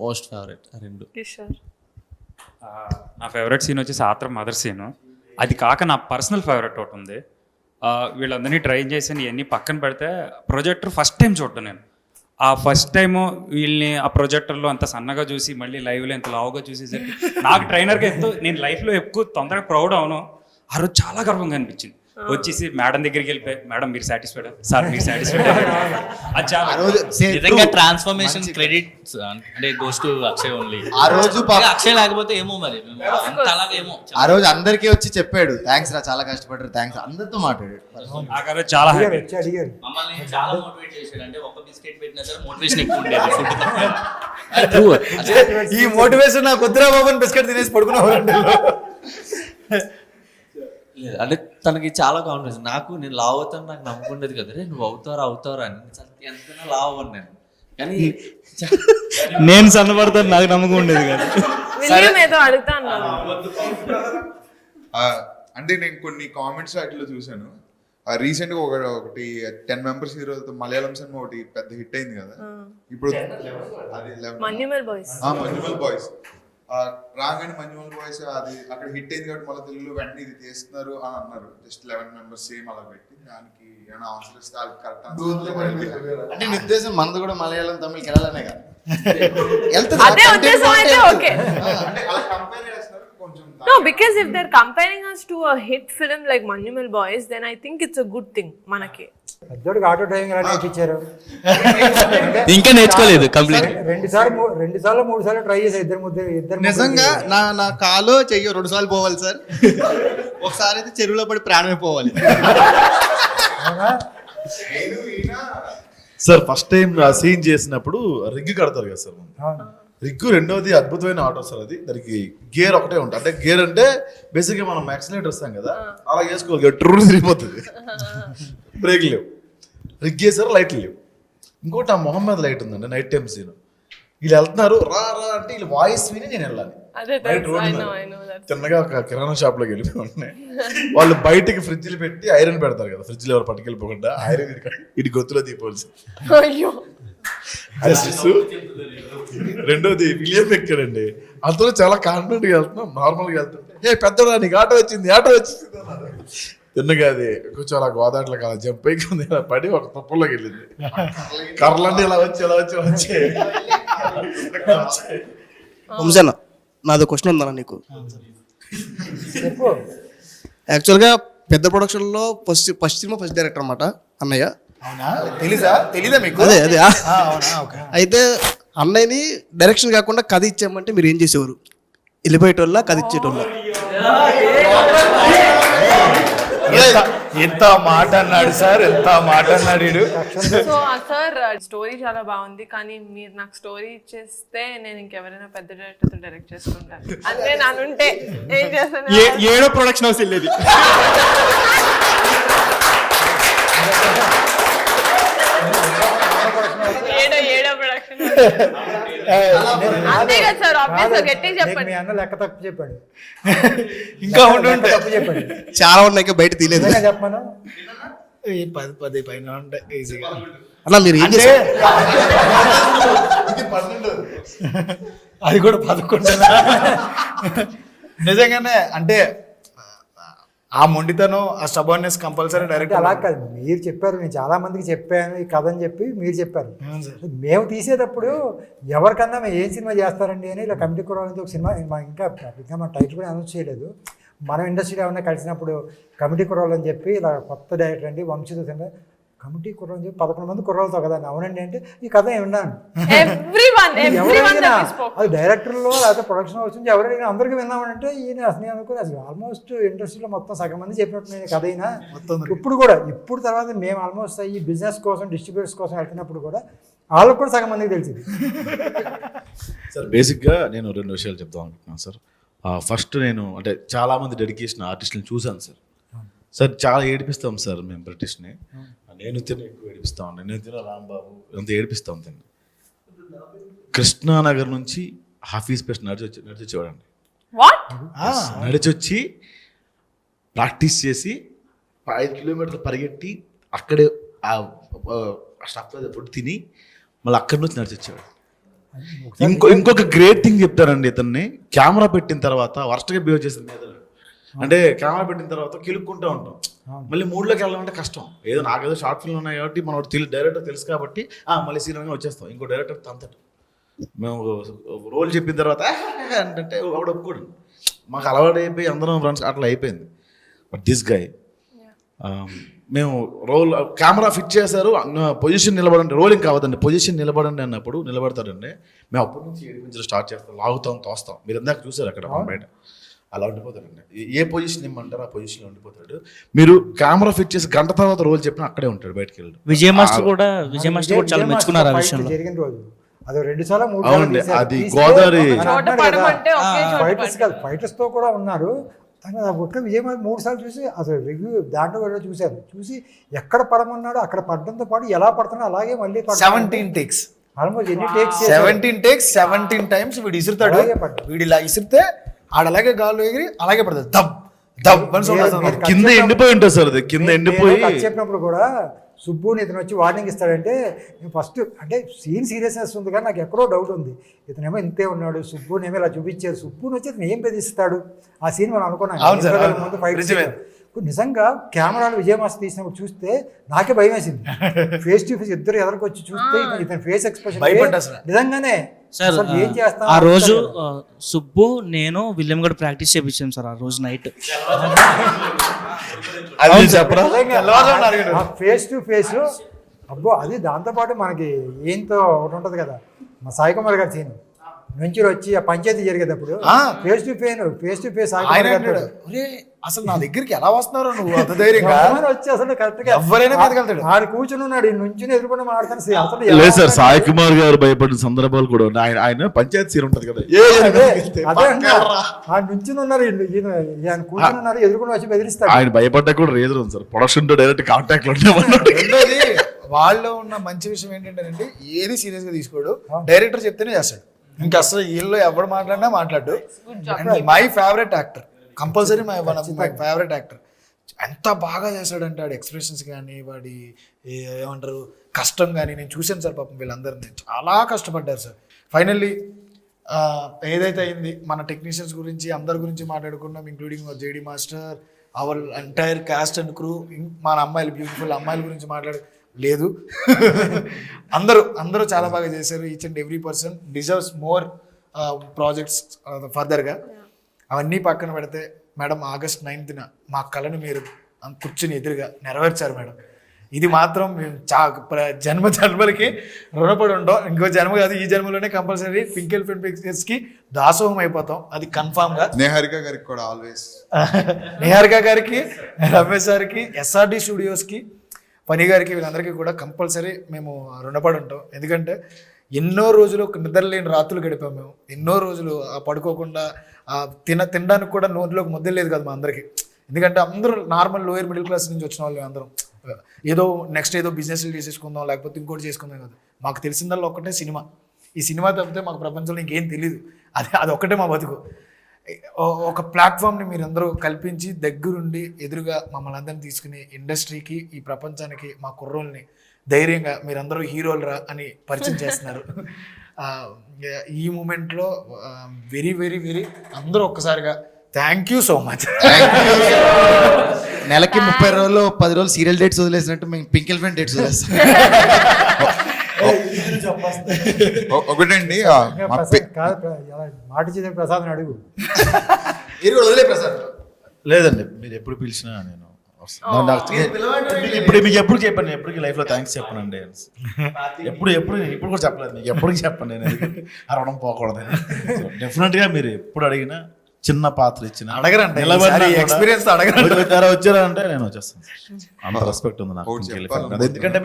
Speaker 9: మోస్ట్ ఫేవరెట్. రెండు.
Speaker 7: నా ఫేవరెట్ సీన్ వచ్చేసి ఆత్రం మదర్ సీన్. అది కాక నా పర్సనల్ ఫేవరెట్ ఒకటి ఉంది. వీళ్ళందరినీ ట్రైన్ చేసి ఇవన్నీ పక్కన పెడితే ప్రొజెక్టర్ ఫస్ట్ టైం చూడటం నేను. ఆ ఫస్ట్ టైము వీళ్ళని ఆ ప్రొజెక్టర్లో అంత సన్నగా చూసి మళ్ళీ లైవ్లో ఎంత లావుగా చూసేసరికి నాకు ట్రైనర్గా నేను లైఫ్లో ఎక్కువ తొందరగా ప్రౌడ్ అవును. ఆ రోజు చాలా గర్వంగా అనిపించింది. వచ్చేసి మేడం దగ్గరికి వెళ్ళిపోయి, మేడం మీరు సాటిస్ఫైడ్ సార్, మీరు సాటిస్ఫైడ్.
Speaker 2: నిజంగా ట్రాన్స్ఫర్మేషన్ క్రెడిట్స్ అంటే గోస్ టు అక్షయ్ ఓన్లీ.
Speaker 6: ఆ రోజు
Speaker 2: అక్షయ్ లేకపోతే ఏమో మరి అలాగేమో.
Speaker 6: ఆ రోజు అందరికీ వచ్చి చెప్పాడు థ్యాంక్స్ రా, చాలా కష్టపడ్డారు, థ్యాంక్స్, అందరితో మాట్లాడాడు.
Speaker 7: చాలా
Speaker 2: మమ్మల్ని చాలా మోటివేట్ చేశాడు. అంటే ఒక బిస్కెట్ పెట్టినా సరే మోటివేషన్ ఎక్కువ ఉండేది.
Speaker 3: ఈ మోటివేషన్ నాకు వద్దురా బాబు బిస్కెట్ తినేసి పడుకున్నావు.
Speaker 9: అంటే తనకి చాలా కాన్ఫిడెన్స్. నేను లావ్ అవుతాను నాకు నమ్మకం ఉండేది కదా, రే నువ్వు అవుతారా అని. ఎంతైనా లావ్ అవ్వను నేను, కానీ
Speaker 5: నేను సన్నపడతాను నాకు నమ్మకం ఉండేది కదా.
Speaker 13: అంటే నేను కొన్ని కామెంట్స్ వాటిలో చూసాను. రీసెంట్ గా ఒకటి 10 మెంబర్స్ హీరోలతో మలయాళం సినిమా ఒకటి పెద్ద హిట్ అయింది కదా. ఇప్పుడు
Speaker 1: మన్యుమల్
Speaker 13: బాయ్స్ రాగానే మన్యుమల్ బాయ్స్ అది అక్కడ హిట్ అయింది కాబట్టి మళ్ళీ తెలుగులో వెంటనే ఇది చేస్తున్నారు అని అన్నారు. జస్ట్ 11 మెంబర్స్ సేమ్ అలా పెట్టి దానికి ఏమైనా ఆన్సర్ ఇస్తే అది కరెక్ట్
Speaker 6: అంటే నీ ఉద్దేశం మనది కూడా మలయాళం తమిళ కేరళనే కదా.
Speaker 1: No, because if they're comparing us to a hit film like Manyumal Boys, then I think it's a good thing. Manaki.
Speaker 4: పెద్దోడికి ఆటో డ్రైవింగ్ ఎలా నేర్పించారు?
Speaker 2: ఇంకా నేర్చుకోలేదు కంప్లీట్.
Speaker 4: రెండు సార్లు 3 సార్లు ట్రై చేశారు ఇద్దరు.
Speaker 10: నిజంగా నా కాలో చెయ్యో 2 సార్లు పోవాలి సార్. ఒకసారి అయితే చెరువులో పడి ప్రాణమే పోవాలి.
Speaker 11: సార్ ఫస్ట్ టైం ఆ సీన్ చేసినప్పుడు రిగ్ కడతారు కదా సార్. రిగ్గు రెండోది అద్భుతమైన ఆటో సార్. అది దానికి గేర్ ఒకటే ఉంటుంది. అంటే గేర్ అంటే బేసిక్గా మనం యాక్సిలేటర్ ఇస్తాం కదా, అలా వేసుకోవాలి. ట్రూర్ తిరిగిపోతుంది, బ్రేక్ లేవు. రిగ్ వేసారు, లైట్లు లేవు. ఇంకోటి ఆ మొహం మీద లైట్ ఉందండి, నైట్ టైం సీన్. వీళ్ళు వెళ్తున్నారు, రా రా అంటే వీళ్ళు వాయిస్ విని నేను వెళ్ళాలి. తిన్నగా ఒక కిరాణా షాప్ లోకి వెళ్ళిపోయి వాళ్ళు బయటికి ఫ్రిడ్జ్లు పెట్టి ఐరన్ పెడతారు కదా, ఫ్రిడ్జ్లో ఎవరు పట్టుకెళ్ళిపోకుండా ఐరన్ ఇటు గొత్తులో దీపోల్సి. రెండోది విలియం ఎక్కాడండి, అంతలో చాలా కాన్ఫిడెంట్ గా వెళ్తున్నాం. నార్మల్ గా వెళ్తుంటే ఏ పెద్దడా నీకు ఆటో వచ్చింది అన్నారు. తిన్నగా అది కొంచెం అలా గోదాట్లో అలా జంప్ అయ్యి పడి ఒక తుప్పల్లోకి వెళ్ళింది. కర్రలన్నీ ఇలా వచ్చి
Speaker 14: వంశన్న, నాదో క్వశ్చన్ ఉందన్న నీకు. యాక్చువల్గా పెద్ద ప్రొడక్షన్లో ఫస్ట్ సినిమా ఫస్ట్ డైరెక్టర్ అన్నమాట అన్నయ్య.
Speaker 3: తెలీదా మీకు?
Speaker 14: అదే అయితే అన్నయ్యని డైరెక్షన్ కాకుండా కథ ఇచ్చామంటే మీరు ఏం చేసేవారు? వెళ్ళిపోయేటోళ్ళ కథ ఇచ్చేటోళ్ళ?
Speaker 3: ఎంత మాట అన్నాడు సార్, ఎంత మాట అన్నాడు.
Speaker 1: సో సార్ స్టోరీ చాలా బాగుంది, కానీ మీరు నాకు స్టోరీ ఇచ్చేస్తే నేను ఇంకెవరైనా పెద్ద డైరెక్టర్తో డైరెక్ట్ చేసుకుంటాను. అంటే నానుంటే ఏం చేస్తాను?
Speaker 10: 7వ ప్రొడక్షన్ హౌస్ వెళ్ళేది.
Speaker 1: ఏడో ప్రొడక్షన్ అంతే కదా సార్. ఆబ్వియస్గా గట్టిగా చెప్పండి.
Speaker 4: మీ అన్న లెక్క తప్పు చెప్పాడు,
Speaker 3: ఇంకా ఉంటే
Speaker 14: తప్పు చెప్పండి. చాలా ఉన్నాయి బయట తీయలేదు.
Speaker 4: చెప్పమను
Speaker 3: 10 పైన ఉంటాయి ఈజీగా.
Speaker 14: అలా మీరు ఏం చేశారు?
Speaker 3: అది కూడా 11. నిజంగానే అంటే ఆ మొండితనం, ఆ స్టబర్నెస్ కంపల్సరీ డైరెక్ట్.
Speaker 4: అలా కాదు, మీరు చెప్పారు, నేను చాలా మందికి చెప్పాను ఈ కథ అని చెప్పి మీరు చెప్పారు. మేము తీసేటప్పుడు ఎవరికన్నా మేము ఏం సినిమా చేస్తారండి అని ఇలా కమిటీ కుర్రాలని ఒక సినిమా ఇంకా మన టైటిల్ కూడా అనౌన్స్ చేయలేదు. మనం ఇండస్ట్రీలో ఏమన్నా కలిసినప్పుడు కమిటీ కుర్రాలు అని చెప్పి ఇలా కొత్త డైరెక్టర్ అండి వంశీతో సినిమా కమిటీ కుర్రాలు అని చెప్పి 11 మంది కుర్రాలతో కదా. అవునండి అంటే ఈ కథ విన్నాను. అది డైరెక్టర్లో లేకపోతే ప్రొడక్షన్ హౌస్ నుంచి ఎవరైనా అందరికీ విన్నామంటే ఈయన అసలు అనుకుని అసలు ఆల్మోస్ట్ ఇండస్ట్రీలో మొత్తం సగం మంది చెప్పినట్టు నేను కథ అయినా ఇప్పుడు తర్వాత మేము ఆల్మోస్ట్ ఈ బిజినెస్ కోసం డిస్ట్రిబ్యూటర్స్ కోసం వెళ్తున్నప్పుడు కూడా వాళ్ళకు కూడా సగం మందికి తెలిసింది.
Speaker 11: సార్ బేసిక్గా నేను 2 విషయాలు చెప్తాం అనుకుంటున్నాను సార్. ఫస్ట్ నేను అంటే చాలామంది డెడికేషన్ ఆర్టిస్టులను చూశాను సార్. సార్ చాలా ఏడిపిస్తాం సార్ మేము బ్రిటిష్ని. నేను ఎక్కువ ఏడిపిస్తా ఉన్నాను. నేను తిన రాంబాబు అంత ఏడిపిస్తాం తిన్న. కృష్ణానగర్ నుంచి హాఫీజ్ పేస్ట్ నడిచొచ్చేవాడండి. నడిచొచ్చి ప్రాక్టీస్ చేసి 5 కిలోమీటర్లు పరిగెట్టి అక్కడే ఆ స్టఫ్ ఫుడ్ తిని మళ్ళీ అక్కడి నుంచి నడిచొచ్చేవాడు. ఇంకొక గ్రేట్ థింగ్ చెప్తారండి ఇతన్ని. కెమెరా పెట్టిన తర్వాత వర్స్ట్గా బిహేవ్ చేసిన మీద అంటే కెమెరా పెట్టిన తర్వాత కిలుక్కుంటూ ఉంటాం. మళ్ళీ మూడ్లోకి వెళ్ళాలంటే కష్టం. ఏదో నాకేదో షార్ట్ ఫిల్మ్ ఉన్నాయి కాబట్టి మనం డైరెక్టర్ తెలుసు కాబట్టి మళ్ళీ సీరియల్గా వచ్చేస్తాం. ఇంకో డైరెక్టర్ తంతట మేము రోల్ చెప్పిన తర్వాత అంటే ఒకడు ఒప్పుకోడు. మాకు అలవాటు అయిపోయి అందరం ఫ్రెండ్స్ అట్లా అయిపోయింది. బట్ దిస్ గై మేము రోల్ కెమెరా ఫిట్ చేశారు, పొజిషన్ నిలబడండి, రోలింగ్ కావద్దండి, పొజిషన్ నిలబడండి అన్నప్పుడు నిలబడతాడండి. మేము అప్పటి నుంచి ఏడిపించడం స్టార్ట్ చేస్తాం, లాగుతాం, తోస్తాం. మీరు ఇందాక చూసారు అక్కడ బయట అలా ఉండిపోతాడండి. ఏ పొజిషన్ ఇమ్మంటారు ఆ పొజిషన్లో ఉండిపోతాడు. మీరు కెమెరా ఫిట్ చేసి గంట తర్వాత రోల్ చెప్పినా అక్కడే ఉంటాడు, బయటకు వెళ్ళి.
Speaker 5: విజయ్ మాస్టర్ కూడా చాలా మెచ్చుకున్నారు ఆ విషయంలో.
Speaker 4: జరిగిన రోజు అది 2 సార్లు 3
Speaker 11: అవునండి, అది గోదావరి
Speaker 4: ఫైటర్స్ తో కూడా ఉన్నారు. ఒక్క విజయ్ 3 సార్లు చూసి అసలు రివ్యూ దాంట్లో కూడా చూసి ఎక్కడ పడమన్నాడో అక్కడ పడడంతో పాటు ఎలా పడుతున్నాడో అలాగే మళ్ళీ
Speaker 3: 17 takes
Speaker 4: ఆల్మోస్ట్ ఎన్ని టేక్స్
Speaker 3: 17 takes 17 times వీడు ఇసురుతాడు. వీడు ఇలా ఇసిరితే ఆడలాగే గాల్లో ఎగిరి అలాగే పడుతుంది. దబ్ దబ్
Speaker 11: కింద ఎండిపోయి ఉంటుంది సార్. అది కింద ఎండిపోయి
Speaker 4: చెప్పినప్పుడు కూడా సుబ్బుని ఇతను వచ్చి వార్నింగ్ ఇస్తాడంటే నేను ఫస్ట్ అంటే సీన్ సీరియస్నెస్ ఉంది కానీ నాకు ఎక్కడో డౌట్ ఉంది. ఇతనేమో ఇంతే ఉన్నాడు, సుబ్బునేమో ఇలా చూపించారు, సుబ్బుని వచ్చి ఇతను ఏం బెదిరిస్తాడు ఆ సీన్ మనం అనుకున్నాం. నిజంగా కెమెరాలు విజయమాస్టర్ తీసినప్పుడు చూస్తే నాకే భయం వేసింది. ఫేస్ టు ఫేస్ ఇద్దరు ఎదరికి చూస్తే ఇతని ఫేస్ ఎక్స్ప్రెషన్ నిజంగానే
Speaker 5: సార్
Speaker 4: ఏం చేస్తాం.
Speaker 5: ఆ రోజు సుబ్బు నేను విలియం కూడా ప్రాక్టీస్ చేయించాం సార్ ఆ రోజు నైట్.
Speaker 11: అది చెప్పరా
Speaker 4: ఫేస్ టు ఫేస్ అబ్బో అది దాంతోపాటు మనకి ఏంతో ఒకటి ఉంటుంది కదా మా సాయి కుమార్ గారి సీన్ నుంచి వచ్చి ఆ పంచాయతీ జరిగేటప్పుడు ఫేస్ టు ఫేస్
Speaker 3: అసలు నా దగ్గరికి ఎలా వస్తున్నారో నువ్వు అంత ధైర్యంగా
Speaker 4: వచ్చి అసలు కరెక్ట్ గా
Speaker 3: ఎవరైనా మీదకెళ్తాడు.
Speaker 4: ఆడు కూర్చుని ఉన్నాడు నుంచి ఎదుర్కొని మాట్లాడుతాను అసలు
Speaker 11: లేదు సార్, సాయి కుమార్ గారు భయపడిన సందర్భాలు కూడా ఉన్నాయి. ఆయన పంచాయతీ సీన్ ఉంటది కదా,
Speaker 4: ఆ నుంచి ఉన్నారు ఈయన కూర్చుని ఉన్నారు ఎదుర్కొని వచ్చి బెదిరిస్తాడు.
Speaker 11: ఆయన భయపడ్డా కూడా రీజన్ ఉంది సార్, ప్రొడక్షన్ తో డైరెక్ట్ కాంటాక్ట్ లో ఉండేవాళ్ళు.
Speaker 3: రెండోది వాళ్ళలో ఉన్న మంచి విషయం ఏంటంటే ఏది సీరియస్ గా తీసుకోడు, డైరెక్టర్ చెప్తేనే చేస్తాడు. ఇంకా అసలు వీళ్ళు ఎవరు మాట్లాడినా మాట్లాడు. My favourite actor, compulsory my favourite actor. ఎంత బాగా చేశాడంటే వాడి ఎక్స్ప్రెషన్స్ కానీ వాడి ఏమంటారు కష్టం కానీ నేను చూశాను సార్. పాపం వీళ్ళందరినీ చాలా కష్టపడ్డారు సార్. ఫైనల్లీ ఏదైతే అయింది మన టెక్నీషియన్స్ గురించి అందరి గురించి మాట్లాడుకున్నాం, including JD master, our entire cost and crew, మన అమ్మాయిలు బ్యూటిఫుల్ అమ్మాయిల గురించి లేదు. అందరూ చాలా బాగా చేశారు. Each and every person deserves more projects ఫర్దర్గా. అవన్నీ పక్కన పెడితే మేడం August 9th మా కళను మీరు కూర్చుని ఎదురుగా నెరవేర్చారు మేడం. ఇది మాత్రం మేము జన్మలకి రుణపడి ఉంటాం. ఇంకో జన్మ కాదు, ఈ జన్మలోనే కంపల్సరీ పింకిల్ ఫిల్మ్ పిక్చర్స్కి దాసోహం అయిపోతాం, అది కన్ఫామ్గా.
Speaker 13: నిహారిక గారికి కూడా ఆల్వేస్,
Speaker 3: నిహారిక గారికి, రమేష్ గారికి, SRD స్టూడియోస్కి, పని గారికి, వీళ్ళందరికీ కూడా కంపల్సరీ మేము రుణపడి ఉంటాం. ఎందుకంటే ఎన్నో రోజులు నిద్రలేని రాత్రులు గడిపాము మేము. ఎన్నో రోజులు పడుకోకుండా తినడానికి కూడా నోట్లోకి ముద్ద లేదు కదా మా అందరికీ. ఎందుకంటే అందరూ నార్మల్ లోయర్ మిడిల్ క్లాస్ నుంచి వచ్చిన వాళ్ళు అందరం. ఏదో నెక్స్ట్ ఏదో బిజినెస్లు చేసేసుకుందాం లేకపోతే ఇంకోటి చేసుకుందాం కదా. మాకు తెలిసిందల్లా ఒక్కటే సినిమా. ఈ సినిమా తప్పితే మాకు ప్రపంచంలో ఇంకేం తెలియదు. అది ఒక్కటే మా బతుకు. ఒక ప్లాట్ఫామ్ని మీరందరూ కల్పించి దగ్గరుండి ఎదురుగా మమ్మల్ని అందరినీ తీసుకుని ఇండస్ట్రీకి, ఈ ప్రపంచానికి మా కుర్రోల్ని ధైర్యంగా మీరందరూ హీరోలరా అని పరిచయం చేస్తున్నారు. ఈ మూమెంట్లో వెరీ వెరీ వెరీ అందరూ ఒక్కసారిగా థ్యాంక్ యూ సో మచ్.
Speaker 8: నెలకి 30 రోజులు 10 రోజులు సీరియల్ డేట్స్ వదిలేసినట్టు మేము పింకిల్ ఫిల్మ్ డేట్స్ వదిలేస్తాం.
Speaker 13: ఒకటండి
Speaker 4: మాట చేసిన ప్రసాద్ అడుగు.
Speaker 3: వదిలే ప్రసాద్
Speaker 11: లేదండి, మీరు ఎప్పుడు పిలిచినా నేను ఇప్పుడు మీకు ఎప్పుడు చెప్పాను, ఎప్పటికీ లైఫ్ లో థ్యాంక్స్ చెప్పనండి. ఇప్పుడు కూడా చెప్పలేదు మీకు, ఎప్పటికీ చెప్పండి. నేను అరవడం పోకూడదు. డెఫినెట్ గా మీరు ఎప్పుడు అడిగినా చిన్న పాత్ర ఇచ్చిన
Speaker 3: అడగరండి, ఎక్స్పీరియన్స్
Speaker 11: వచ్చారా అంటే నేను వచ్చేస్తాను. అంత రెస్పెక్ట్ ఉంది నాకు. ఎందుకంటే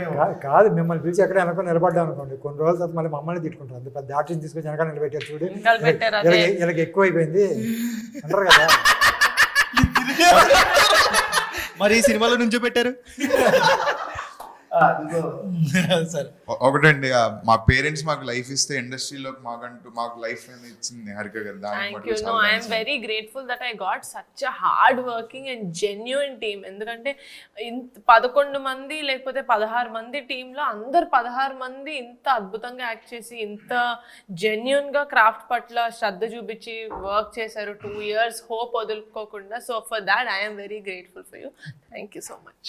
Speaker 4: కాదు మిమ్మల్ని పిలిచి ఎక్కడ వెనక నిలబడ్డా అనుకోండి, కొన్ని రోజుల తర్వాత మళ్ళీ మమ్మల్ని తిట్టుకుంటారు. అంత పెద్ద ఆర్టిస్ట్ తీసుకొచ్చి వెనక నిలబెట్టారు చూడు, వీళ్ళకి ఎక్కువ అయిపోయింది అంటారు కదా.
Speaker 6: మరి ఈ సినిమాలో నుంచో పెట్టారు.
Speaker 13: ఒకటండి, మా పేరెంట్స్ మాకు లైఫ్ ఇస్తే ఇండస్ట్రీలో మాకు లైఫ్ ఇచ్చింది నిహారిక గారు.
Speaker 1: Thank you. No, I am very grateful that I got such a hard working and genuine team. ఎందుకంటే 11 మంది లేకపోతే 16 మంది టీంలో అందరు 16 మంది ఇంత అద్భుతంగా యాక్ట్ చేసి ఇంత జెన్యున్ గా క్రాఫ్ట్ పట్ల శ్రద్ధ చూపించి వర్క్ చేశారు. 2 years హోప్ వదులుకోకుండా. So for that I am very grateful for you. Thank you so much.